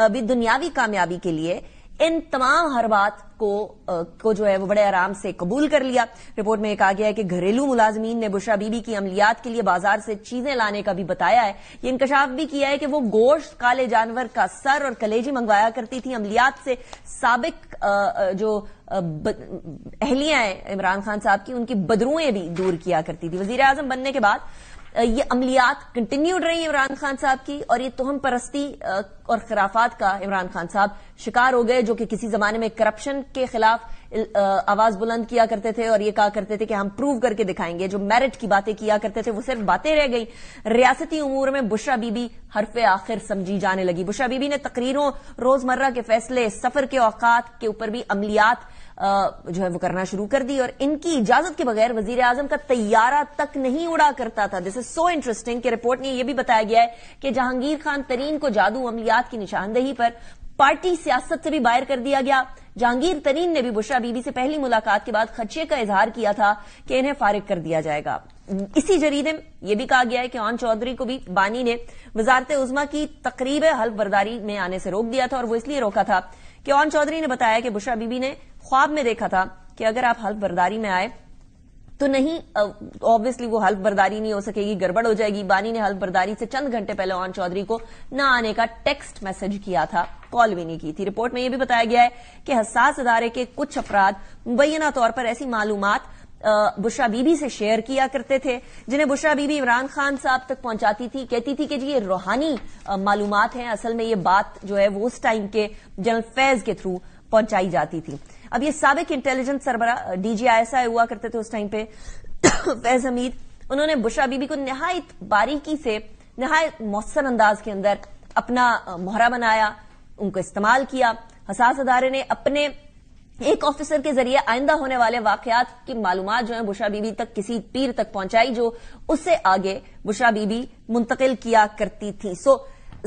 بھی دنیاوی کامیابی کے لیے ان تمام حربات کو جو ہے وہ بڑے آرام سے قبول کر لیا. رپورٹ میں کہا گیا ہے کہ گھریلو ملازمین نے بشرا بی بی کی عملیات کے لیے بازار سے چیزیں لانے کا بھی بتایا ہے. یہ انکشاف بھی کیا ہے کہ وہ گوشت، کالے جانور کا سر اور کلیجی منگوایا کرتی تھی. عملیات سے سابق جو اہلیہ ہیں عمران خان صاحب کی، ان کی بدروئیں بھی دور کیا کرتی تھی. وزیر اعظم بننے کے بعد یہ عملیات کنٹینیوڈ رہی عمران خان صاحب کی، اور یہ توہم پرستی اور خرافات کا عمران خان صاحب شکار ہو گئے، جو کہ کسی زمانے میں کرپشن کے خلاف آواز بلند کیا کرتے تھے اور یہ کہا کرتے تھے کہ ہم پروو کر کے دکھائیں گے. جو میرٹ کی باتیں کیا کرتے تھے وہ صرف باتیں رہ گئی. ریاستی امور میں بشرا بی بی حرف آخر سمجھی جانے لگی. بشرا بی بی نے تقریروں، روزمرہ کے فیصلے، سفر کے اوقات کے اوپر بھی عملیات جو ہے وہ کرنا شروع کر دی، اور ان کی اجازت کے بغیر وزیر اعظم کا طیارہ تک نہیں اڑا کرتا تھا. دس از سو انٹرسٹنگ کہ رپورٹ میں یہ بھی بتایا گیا ہے کہ جہانگیر خان ترین کو جادو عملیات کی نشاندہی پر پارٹی سیاست سے بھی باہر کر دیا گیا. جہانگیر ترین نے بھی بشرا بی بی سے پہلی ملاقات کے بعد خدشے کا اظہار کیا تھا کہ انہیں فارغ کر دیا جائے گا. اسی جریدے میں یہ بھی کہا گیا ہے کہ اون چودھری کو بھی بانی نے وزارت عظمیٰ کی تقریب حلف برداری میں آنے سے روک دیا تھا، اور وہ اس لیے روکا تھا کہ اون چودھری نے بتایا کہ بشرا بی بی نے خواب میں دیکھا تھا کہ اگر آپ حلف برداری میں آئے تو نہیں، آبویسلی وہ حلف برداری نہیں ہو سکے گی، گڑبڑ ہو جائے گی. بانی نے حلف برداری سے چند گھنٹے پہلے اون چودھری کو نہ آنے کا ٹیکسٹ میسج کیا تھا، کال بھی نہیں کی تھی. رپورٹ میں یہ بھی بتایا گیا ہے کہ حساس ادارے کے کچھ افراد مبینہ طور پر ایسی معلومات بشرا بی بی سے شیئر کیا کرتے تھے جنہیں بشرا بی بی عمران خان صاحب تک پہنچاتی تھی. کہتی تھی کہ جی یہ روحانی معلومات ہیں، اصل میں یہ بات جو ہے وہ اس ٹائم کے جنرل فیض کے تھرو پہنچائی جاتی تھی. اب یہ سابق انٹیلیجنس سربراہ D G I S I ہوا کرتے تھے اس ٹائم پہ فیض حمید. انہوں نے بشرا بی بی کو نہایت باریکی سے، نہایت مؤثر انداز کے اندر اپنا مہرہ بنایا، ان کو استعمال کیا. حساس ادارے نے اپنے ایک آفیسر کے ذریعے آئندہ ہونے والے واقعات کی معلومات جو ہیں بشرا بی بی تک کسی پیر تک پہنچائی جو اس سے آگے بشرا بی بی منتقل کیا کرتی تھی. سو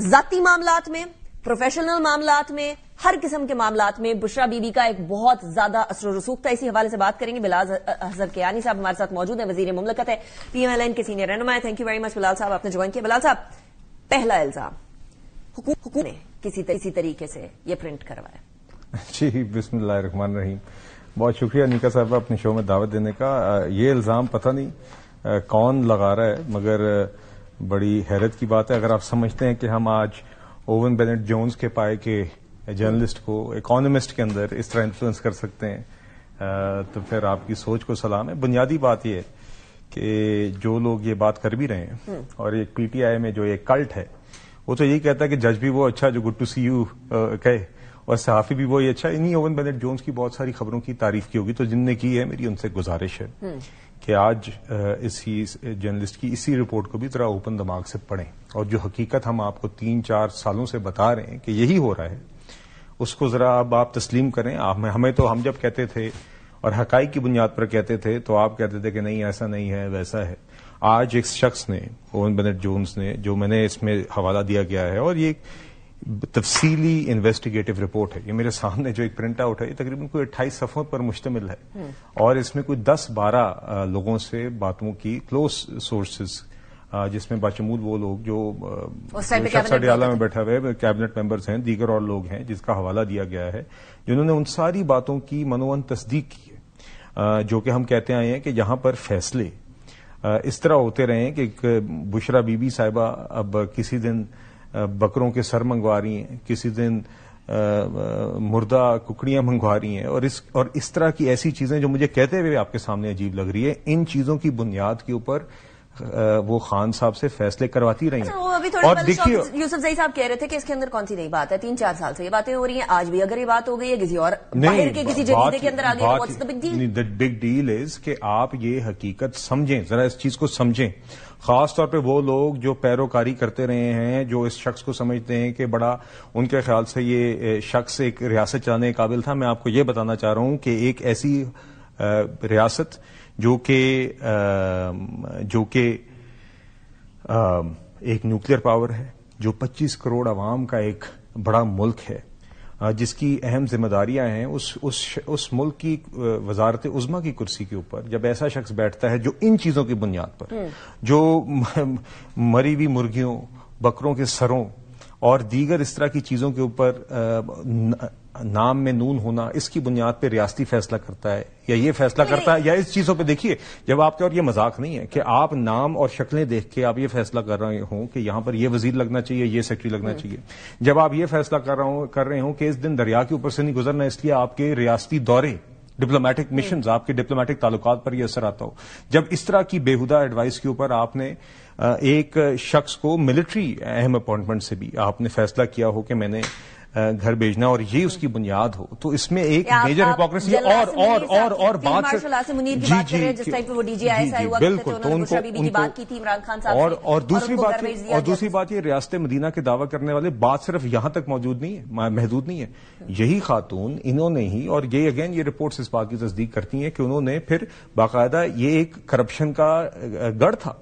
ذاتی معاملات میں، پروفیشنل معاملات میں، ہر قسم کے معاملات میں بشرا بی بی کا ایک بہت زیادہ اثر و رسوخ تھا. اسی حوالے سے بات کریں گے. بلال اظہر کیانی صاحب ہمارے ساتھ موجود ہیں، وزیر مملکت ہے، پی ایم ایل این کے سینئر رہنما ہیں. تھینک یو ویری مچ بلال صاحب، آپ نے جوائن کیا. بلال صاحب، پہلا الزام حکومت نے کسی طریقے سے یہ پرنٹ کروایا. جی بسم اللہ الرحمن الرحیم. بہت شکریہ نیکا صاحب اپنے شو میں دعوت دینے کا. یہ الزام پتہ نہیں کون لگا رہا ہے، مگر بڑی حیرت کی بات ہے اگر آپ سمجھتے ہیں کہ ہم آج اوون بینٹ جونز کے پائے کے جرنلسٹ کو اکانومسٹ کے اندر اس طرح انفلوئنس کر سکتے ہیں تو پھر آپ کی سوچ کو سلام ہے. بنیادی بات یہ ہے کہ جو لوگ یہ بات کر بھی رہے ہیں، اور ایک پی ٹی آئی میں جو ایک کلٹ ہے وہ تو یہی کہتا ہے کہ جج بھی وہ اچھا جو گڈ ٹو سی یو کہے، اور صحافی بھی وہی اچھا. انہیں اوون بینٹ جونز کی بہت ساری خبروں کی تعریف کی ہوگی، تو جن نے کی ہے میری ان سے گزارش ہے کہ آج اسی جرنلسٹ کی اسی رپورٹ کو بھی ذرا اوپن دماغ سے پڑھیں، اور جو حقیقت ہم آپ کو 3-4 سالوں سے بتا رہے ہیں کہ یہی ہو رہا ہے اس کو ذرا اب آپ تسلیم کریں. ہمیں تو ہم جب کہتے تھے اور حقائق کی بنیاد پر کہتے تھے تو آپ کہتے تھے کہ نہیں ایسا نہیں ہے ویسا ہے. آج ایک شخص نے، اوون بینٹ جونز نے، جو میں نے اس میں حوالہ دیا گیا ہے، اور یہ تفصیلی انویسٹیگیٹو رپورٹ ہے، یہ میرے سامنے جو ایک پرنٹ آؤٹ ہے، یہ تقریباً کوئی 28 صفحوں پر مشتمل ہے، اور اس میں کوئی 10-12 لوگوں سے باتوں کی کلوز سورسز، جس میں باشمول وہ لوگ جو شخص اڈیالہ میں بیٹھا ہوئے کیبنٹ ممبرز ہیں، دیگر اور لوگ ہیں جس کا حوالہ دیا گیا ہے، جنہوں نے ان ساری باتوں کی منوعن تصدیق کی ہے، جو کہ ہم کہتے آئے ہیں کہ یہاں پر فیصلے اس طرح ہوتے رہے ہیں کہ بشرا بی بی صاحبہ اب کسی دن بکروں کے سر منگوا رہی ہیں، کسی دن مردہ ککڑیاں منگوا رہی ہیں، اور اس طرح کی ایسی چیزیں جو مجھے کہتے ہوئے آپ کے سامنے عجیب لگ رہی ہے. ان چیزوں کی بنیاد کے اوپر وہ خان صاحب سے فیصلے کرواتی رہی ہیں. اور دیکھیے یوسف زئی صاحب کہہ رہے تھے کہ اس کے اندر کون سی نئی بات ہے، 3-4 سال سے یہ باتیں ہو رہی ہیں. آج بھی اگر یہ بات ہو گئی ہے کسی اور باہر کے کسی جریدے کے اندر آ گئی، what's the big deal? The big deal is کہ آپ یہ حقیقت سمجھیں، ذرا اس چیز کو سمجھیں. خاص طور پہ وہ لوگ جو پیروکاری کرتے رہے ہیں، جو اس شخص کو سمجھتے ہیں کہ بڑا ان کے خیال سے یہ شخص ایک ریاست چلانے کے قابل تھا. میں آپ کو یہ بتانا چاہ رہا ہوں کہ ایک ایسی ریاست جو کہ ایک نیوکلیر پاور ہے، جو 25 کروڑ عوام کا ایک بڑا ملک ہے، جس کی اہم ذمہ داریاں ہیں، اس ملک کی وزارت عظمیٰ کی کرسی کے اوپر جب ایسا شخص بیٹھتا ہے جو ان چیزوں کی بنیاد پر، جو مری ہوئی مرغیوں، بکروں کے سروں اور دیگر اس طرح کی چیزوں کے اوپر نام میں نون ہونا، اس کی بنیاد پہ ریاستی فیصلہ کرتا ہے، یا یہ فیصلہ کرتا ہے، یا اس چیزوں پہ دیکھیے جب آپ کے، اور یہ مذاق نہیں ہے کہ آپ نام اور شکلیں دیکھ کے آپ یہ فیصلہ کر رہے ہوں کہ یہاں پر یہ وزیر لگنا چاہیے، یہ سیکرٹری لگنا چاہیے. جب آپ یہ فیصلہ کر رہے ہوں کہ اس دن دریا کے اوپر سے نہیں گزرنا، اس لیے آپ کے ریاستی دورے، ڈپلومیٹک مشنز، آپ کے ڈپلومیٹک تعلقات پر یہ اثر آتا ہو. جب اس طرح کی بےہودہ ایڈوائس کے اوپر آپ نے ایک شخص کو ملٹری اہم اپوائنٹمنٹ سے بھی آپ نے فیصلہ کیا ہو کہ میں نے گھر بھیجنا اور یہ اس کی بنیاد ہو تو اس میں ایایک میجر ہپوکریسی اور بات اور دوسری بات یہ ریاست مدینہ کے دعویٰ کرنے والے بات صرف یہاں تک موجود نہیں ہے، محدود نہیں ہے. یہی خاتون انہوں نے ہی، اور یہ اگین یہ رپورٹس اس بات کی تصدیق کرتی ہیں کہ انہوں نے پھر باقاعدہ یہ ایک کرپشن کا گڑھ تھا،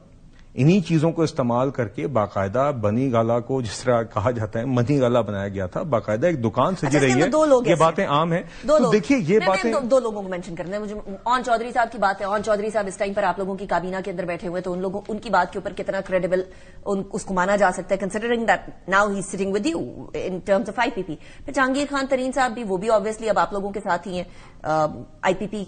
انہی چیزوں کو استعمال کر کے باقاعدہ بنی گالا کو جس طرح کہا جاتا ہے منی گالا بنایا گیا تھا، باقاعدہ ایک دکان سجی رہی ہے. یہ باتیں عام ہیں. تو دیکھیے یہ باتیں دو لوگوں کو مینشن کرنا ہے. مجھے اون چودھری صاحب کی بات ہے. اون چودھری صاحب اس ٹائم پر آپ لوگوں کی کابینہ کے اندر بیٹھے ہوئے تو ان کی بات کے اوپر کتنا کریڈیبل اس کو مانا جا سکتا ہے considering that now he is sitting with you in terms of IPP. پھر جہانگیر خان ترین صاحب بھی، وہ بھی آبویسلی اب آپ لوگوں کے ساتھ ہی ہیں IPP.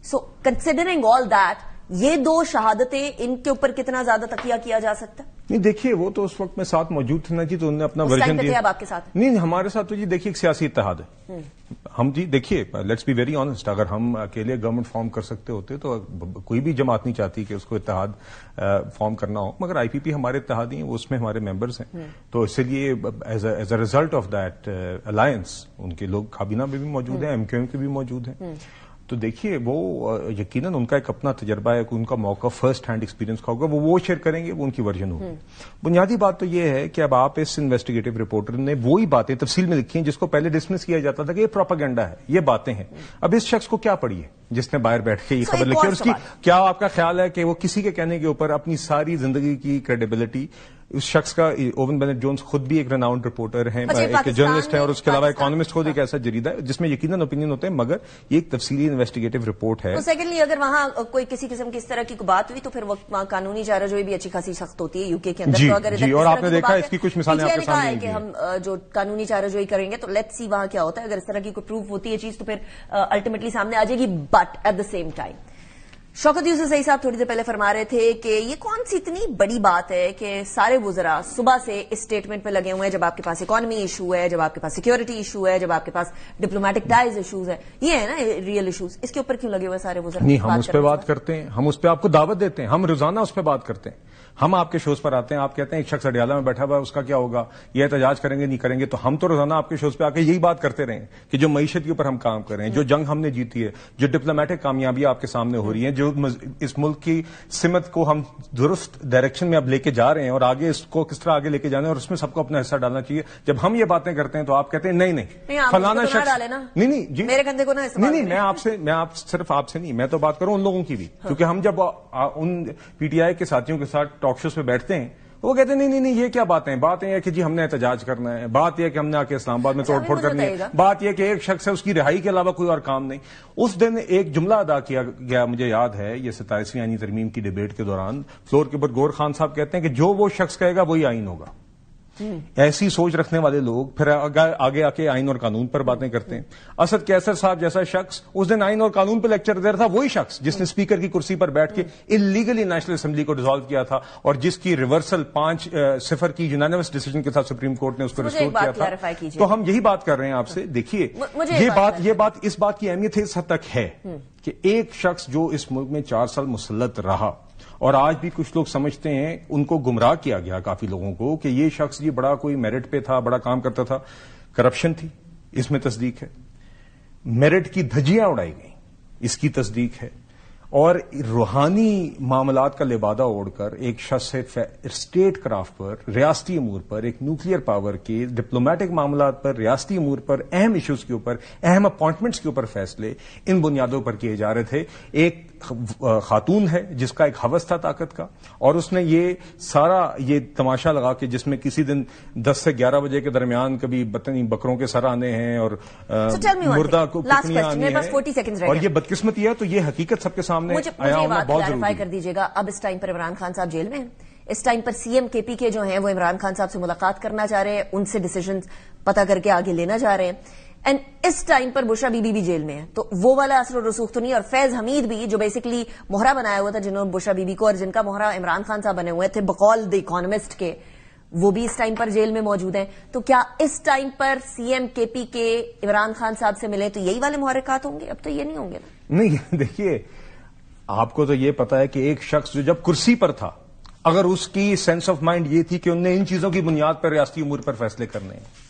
So considering all that یہ دو شہادتیں ان کے اوپر کتنا زیادہ تکیہ کیا جا سکتا ہے؟ نہیں دیکھیے وہ تو اس وقت میں ساتھ موجود تھے نا جی، تو انہوں نے اپنا ورژن دیا. اب آپ کے ساتھ نہیں ہمارے ساتھ تو جی دیکھیے ایک سیاسی اتحاد ہے. ہم جی دیکھیے لیٹس بی ویری آنےسٹ، اگر ہم اکیلے گورنمنٹ فارم کر سکتے ہوتے تو کوئی بھی جماعت نہیں چاہتی کہ اس کو اتحاد فارم کرنا ہو، مگر IPP ہمارے اتحادی ہیں، وہ اس میں ہمارے ممبرز ہیں. تو اس لیے as a result of that alliance ان کے لوگ کابینہ میں بھی موجود ہیں، MQM کے بھی موجود ہیں. تو دیکھیے وہ یقیناً ان کا ایک اپنا تجربہ ہے، ان کا موقع فرسٹ ہینڈ ایکسپیرینس کا ہوگا، وہ شیئر کریں گے، وہ ان کی ورژن ہوگی. بنیادی بات تو یہ ہے کہ اب آپ اس انویسٹیگیٹو رپورٹر نے وہی باتیں تفصیل میں لکھی ہیں جس کو پہلے ڈسمس کیا جاتا تھا کہ یہ پروپیگنڈا ہے، یہ باتیں ہیں. اب اس شخص کو کیا پڑی ہے جس نے باہر بیٹھ کے یہ خبر لکھی، اور اس کی کیا آپ کا خیال ہے کہ وہ کسی کے کہنے کے اوپر اپنی ساری زندگی کی کریڈیبلٹی اس شخص کا، اوون بینٹ جونز خود بھی ایک ریناؤنڈ رپورٹر ہیں، ایک جرنلسٹ ہیں، اور اس کے علاوہ اکانومسٹ خود ایک ایسا جریدہ ہے جس میں یقیناً اوپینین ہوتے ہیں، مگر یہ ایک تفصیلی انویسٹیگیٹو رپورٹ ہے. سیکنڈلی اگر وہاں کوئی کسی قسم کی اس طرح کی بات ہوئی تو پھر وہاں قانونی چارہ جوئی بھی اچھی خاصی سخت ہوتی ہے UK کے اندر. تو اگر اور آپ نے دیکھا اس کی کچھ مثالیں آپ کے سامنے ہیں کہ ہم جو قانونی چارہ جوئی کریں گے تو لیٹس سی وہاں کیا ہوتا ہے. اگر اس طرح کی کوئی پروف ہوتی ہے چیز تو پھر الٹیمیٹلی سامنے آ جائے گی. But at the same time Shaukat Yousafzai صاحب تھوڑی دیر پہلے فرما رہے تھے کہ یہ کون سی اتنی بڑی بات ہے کہ سارے وزراء صبح سے اس اسٹیٹمنٹ پہ لگے ہوئے ہیں. جب آپ کے پاس اکانومی ایشو ہے، جب آپ کے پاس سیکیورٹی ایشو ہے، جب آپ کے پاس ڈپلومیٹک ٹائز ایشوز ہے، یہ ہے نا ریئل ایشوز. اس کے اوپر کیوں لگے ہوئے سارے وزراء؟ نہیں ہم اس پہ بات کرتے ہیں، ہم اس پہ آپ کو دعوت دیتے ہیں، ہم روزانہ اس پہ بات کرتے ہیں. ہم آپ کے شوز پر آتے ہیں، آپ کہتے ہیں ایک شخص اڈیالہ میں بیٹھا ہوا ہے، اس کا کیا ہوگا، یہ احتجاج کریں گے نہیں کریں گے. تو ہم تو روزانہ آپ کے شوز پہ آ کے یہی بات کرتے رہے ہیں کہ جو معیشت کے اوپر ہم کام کر رہے ہیں، جو جنگ ہم نے جیتی ہے، جو ڈپلومیٹک کامیابیاں آپ کے سامنے ہو رہی ہیں، جو اس ملک کی سمت کو ہم درست ڈائریکشن میں اب لے کے جا رہے ہیں اور آگے اس کو کس طرح آگے لے کے جانا ہے، اور اس میں سب کو اپنا حصہ ڈالنا چاہیے. جب ہم یہ باتیں کرتے ہیں تو آپ کہتے ہیں نہیں فلانا شخص نہیں جی میرے کندھے کو نہیں. میں صرف آپ سے نہیں، میں تو بات کروں ان لوگوں کی بھی، کیونکہ ہم جب ان PTI کے ساتھیوں کے ساتھ ٹاک شوز پہ بیٹھتے ہیں وہ کہتے ہیں نہیں یہ کیا باتیں ہیں کہ جی ہم نے احتجاج کرنا ہے، بات یہ کہ ہم نے آ کے اسلام آباد میں توڑ پھوڑ کرنی ہے، بات یہ کہ ایک شخص ہے اس کی رہائی کے علاوہ کوئی اور کام نہیں. اس دن ایک جملہ ادا کیا گیا، مجھے یاد ہے، یہ 27ویں آئینی ترمیم کی ڈیبیٹ کے دوران فلور کے اوپر گور خان صاحب کہتے ہیں کہ جو وہ شخص کہے گا وہی آئین ہوگا. ایسی سوچ رکھنے والے لوگ پھر آگے آ کے آئین اور قانون پر باتیں کرتے ہیں. اسد کیسر صاحب جیسا شخص اس دن آئین اور قانون پہ لیکچر دے رہا تھا، وہی شخص جس نے اسپیکر کی کرسی پر بیٹھ کے انلیگلی نیشنل اسمبلی کو ڈیزالو کیا تھا اور جس کی ریورسل 5-0 کی یونانیمس ڈیسیجن کے ساتھ سپریم کورٹ نے اس کو ریسٹور کیا تھا. تو ہم یہی بات کر رہے ہیں آپ سے. دیکھیے یہ بات اس بات کی اہمیت اس حد تک ہے کہ ایک شخص جو اس ملک میں 4 سال مسلط رہا، اور آج بھی کچھ لوگ سمجھتے ہیں، ان کو گمراہ کیا گیا کافی لوگوں کو کہ یہ شخص یہ بڑا کوئی میرٹ پہ تھا، بڑا کام کرتا تھا. کرپشن تھی، اس میں تصدیق ہے. میرٹ کی دھجیاں اڑائی گئیں، اس کی تصدیق ہے. اور روحانی معاملات کا لبادہ اوڑھ کر ایک شخص سے اسٹیٹ کرافٹ پر، ریاستی امور پر، ایک نیوکلیئر پاور کے ڈپلومیٹک معاملات پر، ریاستی امور پر، اہم ایشوز کے اوپر، اہم اپوائنٹمنٹس کے اوپر فیصلے ان بنیادوں پر کیے جا رہے تھے. ایک خاتون ہے جس کا ایک ہوس تھا طاقت کا، اور اس نے یہ سارا یہ تماشا لگا کہ جس میں کسی دن 10 سے 11 بجے کے درمیان کبھی بکروں کے سر آنے ہیں اور مردہ کو کتنی آنی ہے، اور یہ بدقسمتی ہے. تو یہ حقیقت سب کے سامنے آیا ہونا بہت ضروری کر دیجیے گا. اب اس ٹائم پر عمران خان صاحب جیل میں ہیں، اس ٹائم پر CM KP کے جو ہیں وہ عمران خان صاحب سے ملاقات کرنا چاہ رہے ہیں، ان سے ڈیسیجن پتا کر کے آگے لینا چاہ رہے ہیں. And us time per Bushra be be بھی جیل میں ہے. تو وہ والا اثر و رسوخ تو نہیں. اور فیض حمید بھی جو بیسکلی مہرہ بنایا ہوا تھا جنہوں نے بشرا بی بی کو، اور جن کا مہرہ عمران خان صاحب بنے ہوئے تھے بقول دی اکانومسٹ کے، وہ بھی اس ٹائم پر جیل میں موجود ہیں. تو کیا اس ٹائم پر CM KP کے عمران خان صاحب سے ملے تو یہی والے محرکات ہوں گے؟ اب تو یہ نہیں ہوں گے. نہیں دیکھیے، آپ کو تو یہ پتا ہے کہ ایک شخص جو جب کرسی پر تھا، اگر اس کی سینس آف مائنڈ یہ تھی کہ انہوں نے ان چیزوں کی بنیاد پر ریاستی امور پر فیصلے کرنے ہیں،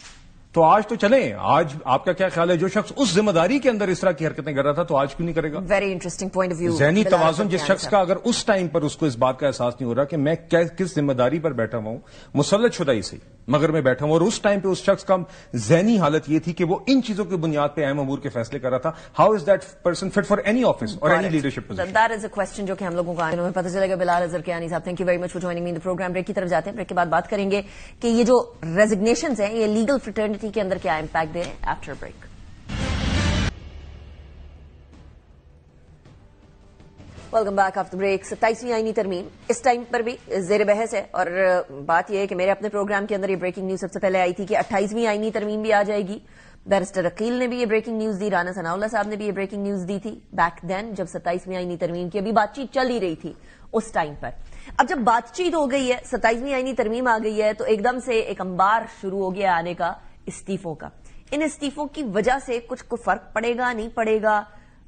تو آج تو چلیں. آج آپ کا کیا خیال ہے جو شخص اس ذمہ داری کے اندر اس طرح کی حرکتیں کر رہا تھا تو آج کیوں نہیں کرے گا؟ Very interesting point of view. ذہنی توازن جس شخص کا اگر اس ٹائم پر اس کو اس بات کا احساس نہیں ہو رہا کہ میں کس ذمہ داری پر بیٹھا ہوا ہوں, مسلط شدہ ہی سے مگر میں بیٹھا ہوں, اور اس ٹائم پہ اس شخص کا ذہنی حالت یہ تھی کہ وہ ان چیزوں کی بنیاد پہ اہم امور کے فیصلے کر رہا تھا, how is that person fit for any office اور any leadership position? That is a question جو کہ ہم لوگوں کو آنے میں پتہ چلے گا. بلال اظہر کیانی صاحب, thank you very much for joining me in the programme. Break کی طرف جاتے ہیں, بریک کے بعد بات کریں گے کہ یہ جو ریزگنیشنز ہیں یہ لیگل فریٹرنیٹی کے اندر کیا امپیکٹ دے رہے ہیں. After break. Welcome back after break. 27ویں آئینی ترمیم اس ٹائم پر بھی زیر بحث ہے, اور بات یہ ہے کہ میرے اپنے پروگرام کے اندر یہ بریکنگ نیوز سب سے پہلے آئی تھی کہ 28ویں آئینی ترمیم بھی آ جائے گی. بیرسٹر عقیل نے بھی یہ بریکنگ نیوز دی, رانا ثناء اللہ صاحب نے بھی یہ بریکنگ نیوز دی تھی بیک دین جب 27ویں آئینی ترمیم کی ابھی بات چیت چل ہی رہی تھی اس ٹائم پر. اب جب بات چیت ہو گئی ہے, 27ویں آئینی ترمیم آ گئی ہے, تو ایک دم سے ایک انبار شروع ہو گیا آنے کا استعفوں کا. ان استعفوں کی وجہ سے کچھ کو فرق پڑے گا نہیں پڑے گا,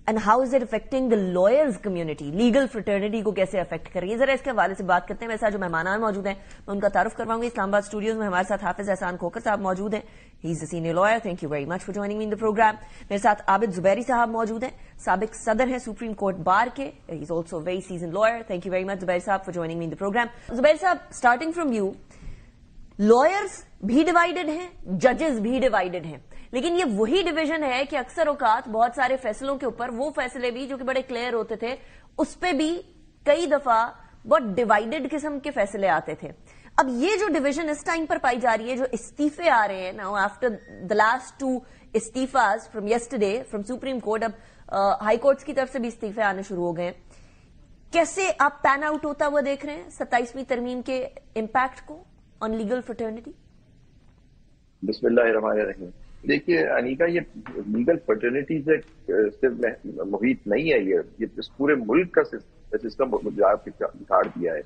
and how is it affecting the lawyers community, legal fraternity کو کیسے افیکٹ کر رہی ہے. ذرا اس کے حوالے سے بات کرتے ہیں. ویسے جو مہمان موجود ہیں میں ان کا تعارف کرواؤں گی. اسلام آباد اسٹوڈیوز میں ہمارے ساتھ حافظ احسان کھوکر صاحب موجود ہیں, he is a senior lawyer. Thank you very much for joining me in the program. میرے ساتھ عابد زبیری صاحب موجود ہیں, سابق صدر ہیں سپریم کورٹ بار کے, he is also very seasoned lawyer. Thank you very much Zubair صاحب for joining me in the program. Zubair صاحب, اسٹارٹنگ فرام یو, لائرز بھی ڈیوائیڈڈ ہیں, ججز بھی ڈیوائیڈڈ ہیں, لیکن یہ وہی ڈویژن ہے کہ اکثر اوقات بہت سارے فیصلوں کے اوپر وہ فیصلے بھی جو کہ بڑے کلیئر ہوتے تھے اس پہ بھی کئی دفعہ بہت ڈیوائیڈڈ قسم کے فیصلے آتے تھے. اب یہ جو ڈویژن اس ٹائم پر پائی جا رہی ہے, جو استعفے آ رہے ہیں ناؤ آفٹر دا لاسٹ 2 استعفاز from yesterday from Supreme Court, اب ہائی کورٹس کی طرف سے بھی استعفے آنے شروع ہو گئے, کیسے آپ پین آؤٹ ہوتا ہوا دیکھ رہے ہیں 27ویں ترمیم کے امپیکٹ کو آن لیگل فریٹرنیٹی؟ بسم اللہ الرحمن الرحیم. دیکھیے انیکا, یہ لیگل فرٹرنیٹی سے صرف محیط نہیں ہے, یہ اس پورے ملک کا سسٹم بگاڑ دیا ہے.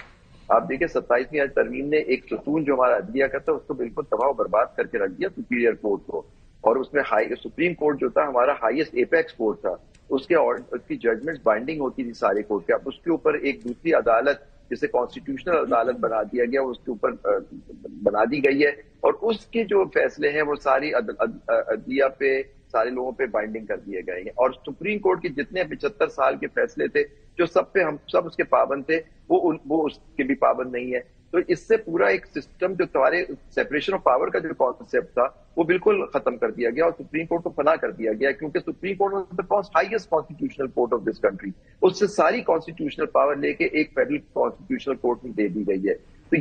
آپ دیکھیں 27ویں ترمیم نے ایک ستون جو ہمارا عدلیہ کا تھا اس کو بالکل تباہ و برباد کر کے رکھ دیا, سپیریئر کورٹ کو, اور اس میں سپریم کورٹ جو تھا ہمارا ہائیسٹ ایپیکس کورٹ تھا, اس کی ججمنٹس بائنڈنگ ہوتی تھی سارے کورٹ کے. اب اس کے اوپر ایک دوسری عدالت جسے کانسٹیٹیوشنل عدالت بنا دیا گیا, اس کے اوپر بنا دی گئی ہے, اور اس کے جو فیصلے ہیں وہ ساری عدلیہ پہ, سارے لوگوں پہ بائنڈنگ کر دیے گئے ہیں. اور سپریم کورٹ کے جتنے 75 سال کے فیصلے تھے جو سب پہ ہم سب اس کے پابند تھے, وہ اس کے بھی پابند نہیں ہے. تو اس سے پورا ایک سسٹم جو تمہارے سیپریشن آف پاور کا جو کانسیپٹ تھا وہ بالکل ختم کر دیا گیا, اور سپریم کورٹ کو فنا کر دیا گیا, کیونکہ Supreme Court was the highest constitutional court of this country. اس سے ساری کانسٹیٹیوشنل پاور لے کے ایک فیڈرل کانسٹیٹیوشنل کورٹ میں دے دی گئی ہے. تو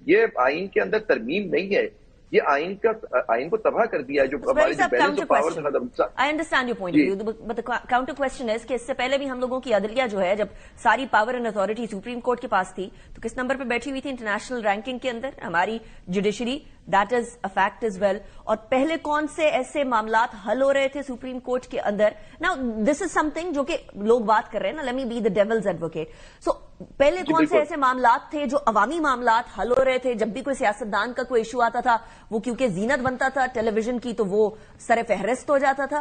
یہ آئین کے اندر ترمیم نہیں ہے, یہ آئین کو تباہ کر دیا ہے جو ہمارے جو بیلنس آف پاور تھا. I understand your point of view, but counter question ہے کہ اس سے پہلے بھی ہم لوگوں کی عدلیہ جو ہے, جب ساری power and authority supreme court کے پاس تھی تو کس نمبر پہ بیٹھی ہوئی تھی انٹرنیشنل رینکنگ کے اندر ہماری judiciary, that is a fact as well. اور پہلے کون سے ایسے معاملات حل ہو رہے تھے سپریم کورٹ کے اندر؟ نا دس از سم تھنگ جو کہ لوگ بات کر رہے ہیں نا, let me be the devil's advocate. So پہلے کون سے ایسے معاملات تھے جو عوامی معاملات حل ہو رہے تھے, جب بھی کوئی سیاستدان کا کوئی ایشو آتا تھا وہ کیونکہ زینت بنتا تھا ٹیلی ویژن کی تو وہ سر فہرست ہو جاتا تھا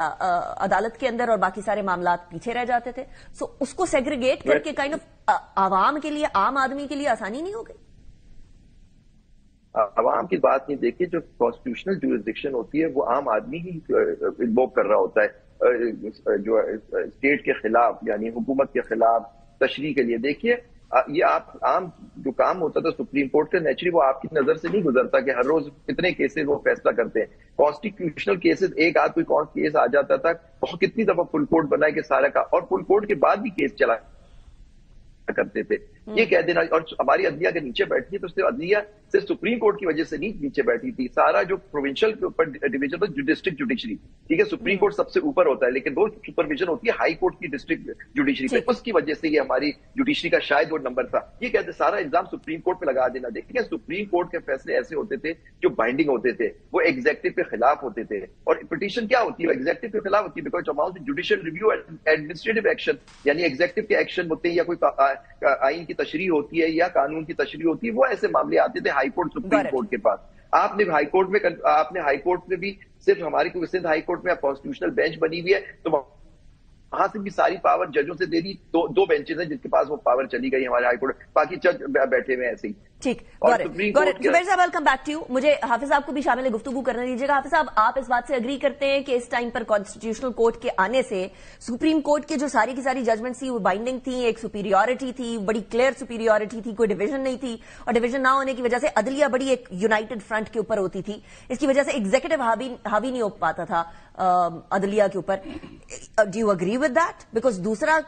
عدالت کے اندر, اور باقی سارے معاملات پیچھے رہ جاتے تھے. سو اس کو سیگریگیٹ کر کے کائنڈ آف عوام کے لیے, عام آدمی کے لیے آسانی نہیں ہو گئی؟ عوام کی بات نہیں, دیکھیے جو کانسٹیٹیوشنل جورسڈکشن ہوتی ہے وہ عام آدمی ہی انووک کر رہا ہوتا ہے جو اسٹیٹ کے خلاف, یعنی حکومت کے خلاف تشریح کے لیے. دیکھیے یہ آپ عام جو کام ہوتا تھا سپریم کورٹ کا, نیچرلی وہ آپ کی نظر سے نہیں گزرتا کہ ہر روز کتنے کیسز وہ فیصلہ کرتے ہیں. کانسٹیٹیوشنل کیسز ایک آدھ کوئی کیس آ جاتا تھا, کتنی دفعہ فل کورٹ بنائے کہ سارا کا, اور فل کورٹ کے بعد بھی کیس چلا کرتے تھے. یہ کہہ دینا, اور ہماری عدلیہ کے نیچے بیٹھی ہے تو عدلیہ صرف سپریم کورٹ کی وجہ سے نہیں نیچے بیٹھی تھی, سارا جو پروونشل کے اوپر ڈویژن تھا ڈسٹرکٹ جوڈیشری, ٹھیک ہے, سپریم کورٹ سب سے اوپر ہوتا ہے لیکن وہ سپرویژن ہوتی ہے ہائی کورٹ کی ڈسٹرکٹ جوڈیشری پہ, اس کی وجہ سے یہ ہماری جوڈیشری کا شاید وہ نمبر تھا. یہ کہتے سارا الزام سپریم کورٹ پہ لگا دینا. دیکھیں سپریم کورٹ کے فیصلے ایسے ہوتے تھے جو بائنڈنگ ہوتے تھے, وہ ایگزیکٹو کے خلاف ہوتے تھے, اور پٹیشن کیا ہوتی ہے ایگزیکٹو کے خلاف ہوتی ہے because amount judicial review administrative action, یعنی ایگزیکٹو کے ایکشن ہوتے ہیں یا کوئی آئین کی تشریح ہوتی ہے یا قانون کی تشریح ہوتی ہے, وہ ایسے معاملے آتے تھے ہائی کورٹ سپریم کورٹ کے پاس. آپ نے ہائی کورٹ میں بھی صرف ہماری سندھ ہائی کورٹ میں کانسٹیٹیوشنل بینچ بنی ہوئی ہے تو وہاں سے بھی ساری پاور ججوں سے دے دی. دو بینچز ہیں جن کے پاس وہ پاور چلی گئی ہمارے ہائی کورٹ, باقی جج بیٹھے ہوئے ایسے ہی. ٹھیک, زبیر صاحب ویلکم بیک ٹو یو. مجھے حافظ صاحب کو بھی شامل گفتگو کرنے دیجیے گا. حافظ صاحب, آپ اس بات سے اگری کرتے ہیں کہ اس ٹائم پر کانسٹیٹیوشنل کورٹ کے آنے سے سپریم کورٹ کے جو ساری کی ساری ججمنٹس تھی وہ بائنڈنگ تھی, ایک سپیریورٹی تھی, بڑی کلیئر سپیریورٹی تھی, کوئی ڈویژن نہیں تھی, اور ڈویژن نہ ہونے کی وجہ سے عدلیہ بڑی ایک یونائٹڈ فرنٹ کے اوپر ہوتی تھی, اس کی وجہ سے ایگزیکٹو حاوی نہیں ہو پاتا تھا عدلیہ کے اوپر. Do you agree with that? Because دوسرا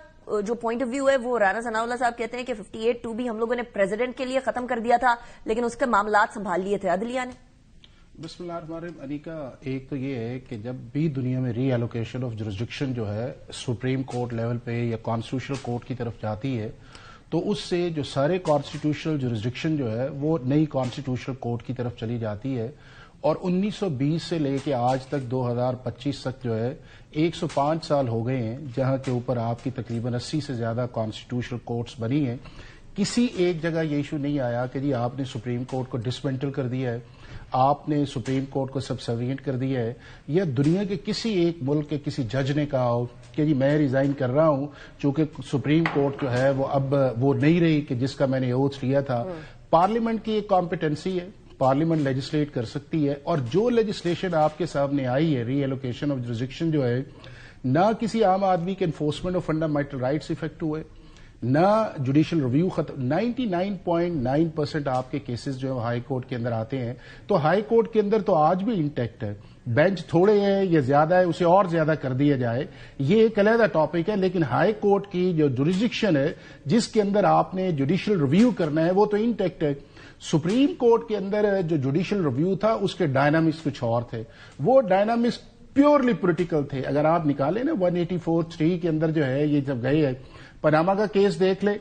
جو پوائنٹ آف ویو ہے وہ رانا ثناء اللہ صاحب کہتے ہیں کہ 58(2) بھی ہم لوگوں نے پریزیڈنٹ کے لیے ختم کر دیا تھا, لیکن اس کے معاملات سنبھال لیے تھے عدلیہ نے. بسم اللہ الرحمن الرحیم. انیکا, ایک تو یہ ہے کہ جب بھی دنیا میں ری ایلوکیشن آف جورسڈکشن جو ہے سپریم کورٹ لیول پہ یا کانسٹیٹیوشنل کورٹ کی طرف جاتی ہے تو اس سے جو سارے کانسٹیٹیوشنل جورسڈکشن جو ہے وہ نئی کانسٹیٹیوشنل کورٹ کی طرف چلی جاتی ہے. اور 1920 سے لے کے آج تک 2025 تک جو ہے 105 سال ہو گئے ہیں جہاں کے اوپر آپ کی تقریباً 80 سے زیادہ کانسٹیٹیوشنل کورٹس بنی ہیں. کسی ایک جگہ یہ ایشو نہیں آیا کہ جی آپ نے سپریم کورٹ کو ڈسمینٹل کر دیا ہے, آپ نے سپریم کورٹ کو سبسروینٹ کر دیا ہے, یا دنیا کے کسی ایک ملک کے کسی جج نے کہا ہو کہ جی میں ریزائن کر رہا ہوں چونکہ سپریم کورٹ جو ہے وہ اب وہ نہیں رہی کہ جس کا میں نے اوتھ لیا تھا. پارلیمنٹ کی ایک کمپیٹنسی ہے, پارلیمنٹ لیجسلیٹ کر سکتی ہے, اور جو لیجسلیشن آپ کے سامنے آئی ہے ری ایلوکیشن آف جورسڈکشن جو ہے, نہ کسی عام آدمی کے enforcement of fundamental rights affect ہوئے, نہ جوڈیشل ریویو ختم. 99.9% آپ کے کیسز جو ہے ہائی کورٹ کے اندر آتے ہیں, تو ہائی کورٹ کے اندر تو آج بھی انٹیکٹ ہے. بینچ تھوڑے ہیں یا زیادہ ہے, اسے اور زیادہ کر دیا جائے, یہ ایک علیحدہ ٹاپک ہے, لیکن ہائی کورٹ کی جو جورسڈکشن ہے جس کے اندر آپ نے جوڈیشل ریویو کرنا ہے وہ تو انٹیکٹ ہے. سپریم کورٹ کے اندر جو جوڈیشل ریویو تھا اس کے ڈائنامکس کچھ اور تھے, وہ ڈائنامکس پیورلی پولیٹیکل تھے. اگر آپ نکالیں نا 184(3) کے اندر جو ہے یہ جب گئے ہیں, پاناما کا کیس دیکھ لیں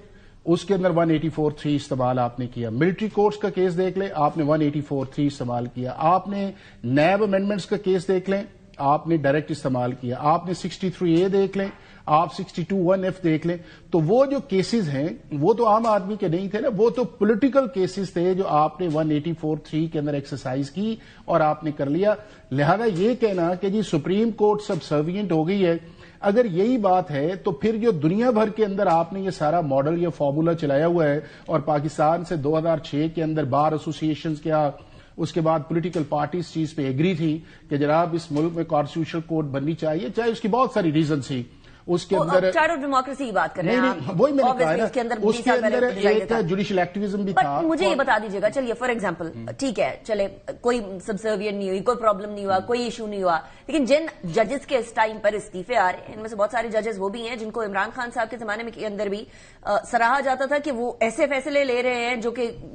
اس کے اندر 184(3) استعمال آپ نے کیا, ملٹری کورٹس کا کیس دیکھ لیں آپ نے 184(3) استعمال کیا, آپ نے نیب امینڈمنٹس کا کیس دیکھ لیں آپ نے ڈائریکٹ استعمال کیا, آپ نے 63A دیکھ لیں, آپ 62(1)F دیکھ لیں. تو وہ جو کیسز ہیں وہ تو عام آدمی کے نہیں تھے نا, وہ تو پولیٹیکل کیسز تھے جو آپ نے 184(3) کے اندر ایکسرسائز کی اور آپ نے کر لیا. لہذا یہ کہنا کہ جی سپریم کورٹ سبسروینٹ ہو گئی ہے, اگر یہی بات ہے تو پھر جو دنیا بھر کے اندر آپ نے یہ سارا ماڈل یا فارمولا چلایا ہوا ہے, اور پاکستان سے 2006 کے اندر بار ایسوسیشنز کیا, اس کے بعد پولیٹیکل پارٹیز چیز پہ ایگری تھی کہ جناب اس ملک میں کانسٹیٹیوشنل کورٹ بننی چاہیے, چاہے اس کی بہت ساری ریزنز تھی. اس کے اندر ڈیموکریسی کی بات کر رہے ہیں, وہی میں نے کہا نا, اس کے اندر ایک جوڈیشل ایکٹیویزم بھی تھا. مجھے یہ بتا دیجیے گا, چلیے فار ایگزامپل ٹھیک ہے, چلے کوئی سبسروینٹ نہیں ہوئی, کوئی پرابلم نہیں ہوا, کوئی ایشو نہیں ہوا, لیکن جن ججز کے اس ٹائم پر استعفے آ رہے ہیں ان میں سے بہت سارے ججز وہ بھی ہیں جن کو عمران خان صاحب کے زمانے کے اندر بھی سراہا جاتا تھا کہ وہ ایسے فیصلے لے رہے ہیں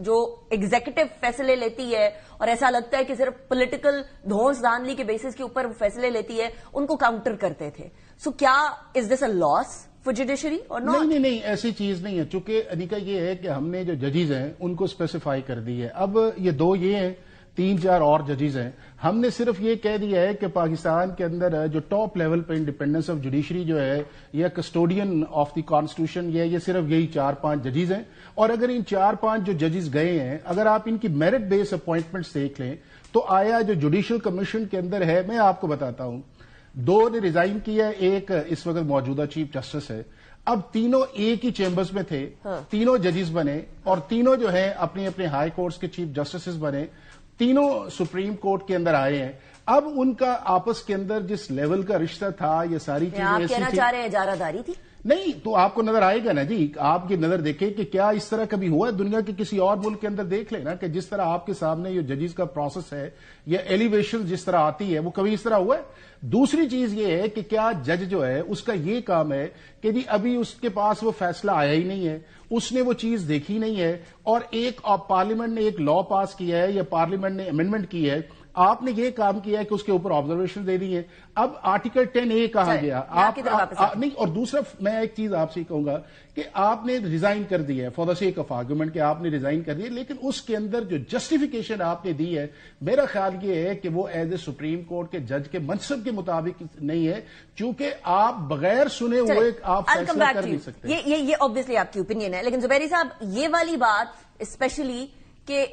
جو ایگزیکٹو فیصلے لیتی ہے, اور ایسا لگتا ہے کہ صرف پولیٹیکل دھونس دھاندلی کے بیسس کے اوپر وہ فیصلے لیتی ہے, ان کو کاؤنٹر کرتے تھے. سو کیا از دس اے لاس فار جوڈیشری اور ناٹ؟ نہیں, ایسی چیز نہیں ہے. چونکہ انیکا یہ ہے کہ ہم نے جو ججز ہیں ان کو اسپیسیفائی کر دی ہے. اب یہ دو یہ ہیں, 3-4 اور ججز ہیں. ہم نے صرف یہ کہہ دیا ہے کہ پاکستان کے اندر جو ٹاپ لیول پہ انڈیپینڈنس آف جوڈیشری جو ہے یا کسٹوڈین آف دی کانسٹیٹیوشن یہ صرف یہی 4-5 ججز ہیں. اور اگر ان 4-5 جو ججز گئے ہیں, اگر آپ ان کی میرٹ بیس اپوائنٹمنٹس دیکھ لیں تو آیا جو جوڈیشل کمیشن کے اندر ہے, میں آپ کو بتاتا ہوں, 2 نے ریزائن کیا, ایک اس وقت موجودہ چیف جسٹس ہے. اب تینوں ایک ہی چیمبرز میں تھے, تینوں ججز بنے, اور تینوں جو ہے اپنے اپنے ہائی کورٹس کے چیف جسٹسز بنے, تینوں سپریم کورٹ کے اندر آئے ہیں. اب ان کا آپس کے اندر جس لیول کا رشتہ تھا, یہ ساری چیزیں آپ کہنا چاہ رہے ہیں اجارہ تھی؟ نہیں, تو آپ کو نظر آئے گا نا جی, آپ کی نظر دیکھیں کہ کیا اس طرح کبھی ہوا ہے دنیا کے کسی اور ملک کے اندر. دیکھ لیں نا کہ جس طرح آپ کے سامنے یہ ججز کا پروسیس ہے یا ایلیویشن جس طرح آتی ہے, وہ کبھی اس طرح ہوا ہے. دوسری چیز یہ ہے کہ کیا جج جو ہے اس کا یہ کام ہے کہ جی ابھی اس کے پاس وہ فیصلہ آیا ہی نہیں ہے, اس نے وہ چیز دیکھی نہیں ہے, اور ایک پارلیمنٹ نے ایک لا پاس کیا ہے یا پارلیمنٹ نے امینڈمنٹ کی ہے, آپ نے یہ کام کیا ہے کہ اس کے اوپر آبزرویشن دے دی ہے. اب آرٹیکل 10A کہا گیا آپ نہیں. اور دوسرا میں ایک چیز آپ سے کہوں گا کہ آپ نے ریزائن کر دی ہے for the sake of argument کہ آپ نے ریزائن کر دی, لیکن اس کے اندر جو جسٹیفیکیشن آپ نے دی ہے, میرا خیال یہ ہے کہ وہ ایز اے سپریم کورٹ کے جج کے منصب کے مطابق نہیں ہے, چونکہ آپ بغیر سنے ہوئے آپ فیصلہ کر نہیں سکتے. یہ obviously آپ کی اوپینین ہے, لیکن زبیری صاحب یہ والی بات اسپیشلی کہ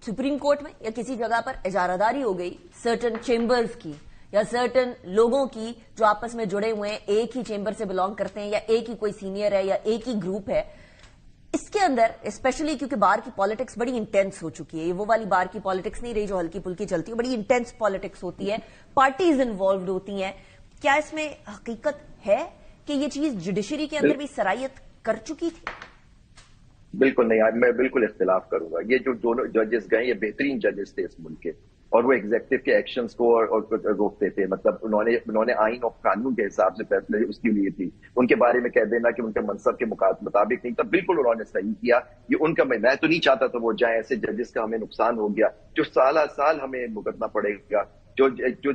سپریم کورٹ میں یا کسی جگہ پر اجارہ داری ہو گئی سرٹن چیمبرز کی, یا سرٹن لوگوں کی جو آپس میں جڑے ہوئے ہیں, ایک ہی چیمبر سے بلانگ کرتے ہیں, یا ایک ہی کوئی سینئر ہے, یا ایک ہی گروپ ہے. اس کے اندر اسپیشلی کیونکہ بار کی پالیٹکس بڑی انٹینس ہو چکی ہے, یہ وہ والی بار کی پالیٹکس نہیں رہی جو ہلکی پھلکی چلتی ہے, بڑی انٹینس پالیٹکس ہوتی ہے, پارٹیز انوالوڈ ہوتی ہیں. کیا اس میں حقیقت ہے کہ یہ چیز جوڈیشری کے اندر بھی سرایت کر چکی تھی؟ بالکل نہیں, میں بالکل اختلاف کروں گا. یہ جو دونوں ججز گئے یہ بہترین ججز تھے اس ملک کے, اور وہ ایگزیکٹو کے ایکشنز کو روکتے تھے. مطلب انہوں نے آئین اور قانون کے حساب سے فیصلے اس کی لیے تھی. ان کے بارے میں کہہ دینا کہ ان کے منصب کے مطابق نہیں تھا, بالکل انہوں نے صحیح کیا. یہ ان کا, میں تو نہیں چاہتا تھا وہ جائیں, ایسے ججز کا ہمیں نقصان ہو گیا جو سال ہمیں بھگتنا پڑے گا. جو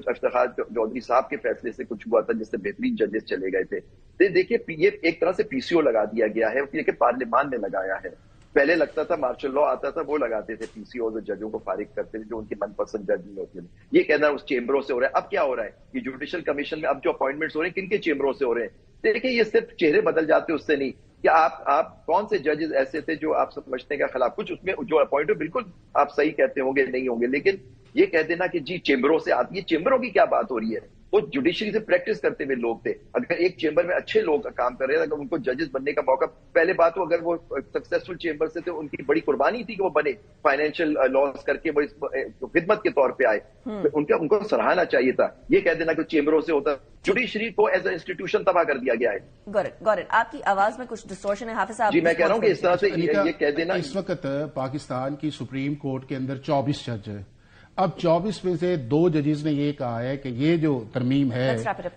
افتخار چودھری صاحب کے فیصلے سے کچھ ہوا تھا جس سے بہترین ججز چلے گئے تھے. دیکھیے یہ ایک طرح سے پی سی او لگا دیا گیا ہے, یہ کہ پارلیمان نے لگایا ہے. پہلے لگتا تھا مارشل لا آتا تھا, وہ لگاتے تھے پی سی او, ججوں کو فارغ کرتے تھے جو ان کے من پسند جج نہیں ہوتے تھے. یہ کہنا اس چیمبروں سے ہو رہا ہے. اب کیا ہو رہا ہے کہ جوڈیشل کمیشن میں اب جو اپوائنٹمنٹس ہو رہے ہیں کن کے چیمبروں سے ہو رہے ہیں. دیکھیں یہ صرف چہرے بدل جاتے اس سے نہیں کہ آپ کون سے ججز ایسے تھے جو آپ سمجھتے ہیں کہ خلاف کچھ اس میں جو اپوائنٹ ہو, بالکل آپ صحیح کہتے ہوں گے نہیں ہوں گے, لیکن یہ کہہ دینا کہ جی چیمبروں سے آتی ہے, چیمبروں کی کیا بات ہو رہی ہے. وہ جوڈیشری سے پریکٹس کرتے ہوئے لوگ تھے. اگر ایک چیمبر میں اچھے لوگ کام کر رہے تھے, اگر ان کو ججز بننے کا موقع, پہلے بات ہو اگر وہ سکسیسفل چیمبر سے تھے, ان کی بڑی قربانی تھی کہ وہ بنے, فائنینشیل لاس کر کے وہ خدمت کے طور پہ آئے, ان کو سراہنا چاہیے تھا. یہ کہہ دینا کہ چیمبروں سے ہوتا, جوڈیشری کو ایز اے انسٹیٹیوشن تباہ کر دیا گیا ہے. گورن آپ کی آواز میں کچھ ڈسٹورشن ہے حافظ صاحب. جی میں کہہ رہا ہوں کہ اس طرح سے یہ کہہ دینا. اس وقت پاکستان کی سپریم کورٹ کے اندر 24 جج ہے. اب 24 میں سے 2 ججز نے یہ کہا ہے کہ یہ جو ترمیم ہے,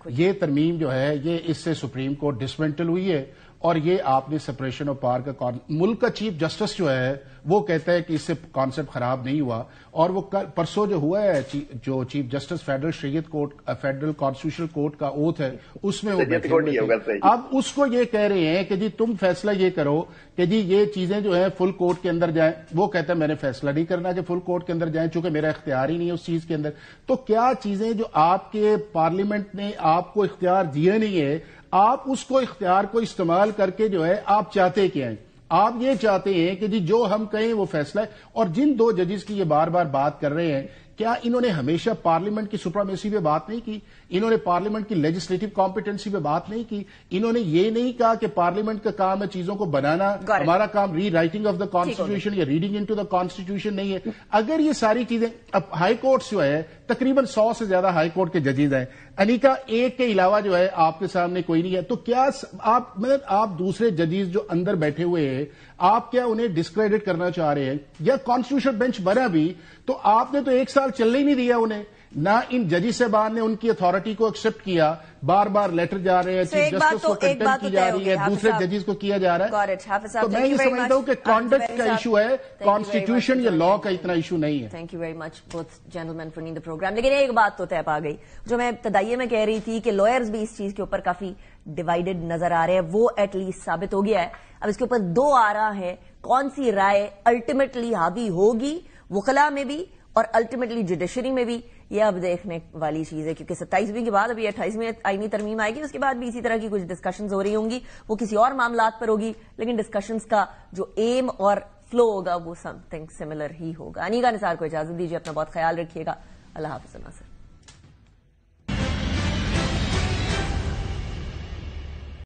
یہ ترمیم جو ہے یہ اس سے سپریم کورٹ ڈسمنٹل ہوئی ہے, اور یہ آپ نے سپریشن آف پاور کا ملک کا چیف جسٹس جو ہے وہ کہتا ہے کہ اس سے کانسیپٹ خراب نہیں ہوا. اور وہ پرسوں جو ہوا ہے جو چیف جسٹس فیڈرل شریعت کورٹ, فیڈرل کانسٹیٹیوشنل کورٹ کا اوتھ ہے, اس میں وہ بیٹھے ہوئے تھے. اب اس کو یہ کہہ رہے ہیں کہ جی تم فیصلہ یہ کرو کہ جی یہ چیزیں جو ہیں فل کورٹ کے اندر جائیں. وہ کہتا ہے میں نے فیصلہ نہیں کرنا کہ فل کورٹ کے اندر جائیں, چونکہ میرا اختیار ہی نہیں ہے اس چیز کے اندر. تو کیا چیزیں جو آپ کے پارلیمنٹ نے آپ کو اختیار دیا نہیں ہے, آپ اس کو اختیار کو استعمال کر کے جو ہے آپ چاہتے کیا ہیں؟ آپ یہ چاہتے ہیں کہ جی جو ہم کہیں وہ فیصلہ ہے. اور جن 2 ججز کی یہ بار بار بات کر رہے ہیں, کیا انہوں نے ہمیشہ پارلیمنٹ کی سپرامیسی پہ بات نہیں کی؟ انہوں نے پارلیمنٹ کی لیجسلیٹو کمپیٹنسی پہ بات نہیں کی؟ انہوں نے یہ نہیں کہا کہ پارلیمنٹ کا کام ہے چیزوں کو بنانا, ہمارا کام ری رائٹنگ آف دا کانسٹیٹیوشن یا ریڈنگ انٹو دا کانسٹیٹیوشن نہیں ہے؟ اگر یہ ساری چیزیں, اب ہائی کورٹس جو ہے تقریباً 100 سے زیادہ ہائی کورٹ کے ججز ہیں, انیکا ایک کے علاوہ جو ہے آپ کے سامنے کوئی نہیں ہے. تو کیا آپ دوسرے ججز جو اندر بیٹھے ہوئے ہیں, آپ کیا انہیں ڈسکریڈٹ کرنا چاہ رہے ہیں؟ یا کانسٹیٹیوشن بینچ بنا بھی تو آپ نے تو 1 سال چلنے ہی نہیں دیا انہیں, نہ ان ججی صاحبان نے ان کی اتھارٹی کو ایکسپٹ کیا, بار بار لیٹر جا رہے ہیں, چیف جسٹس کو کنٹینٹ کی جا رہی ہے, دوسرے ججز کو کیا جا رہا ہے. تو میں یہ سمجھتا ہوں کہ کانڈکٹ کا ایشو ہے, کانسٹیٹیوشن یا لا کا اتنا ایشو نہیں ہے. Thank you very much both gentlemen for the programme. لیکن ایک بات تو طے پا گئی جو میں ابتدائیے میں کہہ رہی تھی کہ لائرز بھی اس چیز کے اوپر کافی ڈیوائیڈڈ نظر آ رہے ہیں, وہ ایٹ لیسٹ ثابت ہو گیا ہے. اب اس کے اوپر 2 آرا ہے, کون سی رائے الٹیمیٹلی حاوی ہوگی وکلاء میں بھی اور الٹیمیٹلی جوڈیشری میں بھی, یہ اب دیکھنے والی چیز ہے. کیونکہ 27ویں کے بعد ابھی 28ویں آئینی ترمیم آئے گی, اس کے بعد بھی اسی طرح کی کچھ ڈسکشنز ہو رہی ہوں گی, وہ کسی اور معاملات پر ہوگی, لیکن ڈسکشنز کا جو ایم اور فلو ہوگا وہ سم تھنگ سملر ہی ہوگا. انیکا نثار کو اجازت دیجیے, اپنا بہت خیال رکھیے گا. اللہ حافظ ناصر.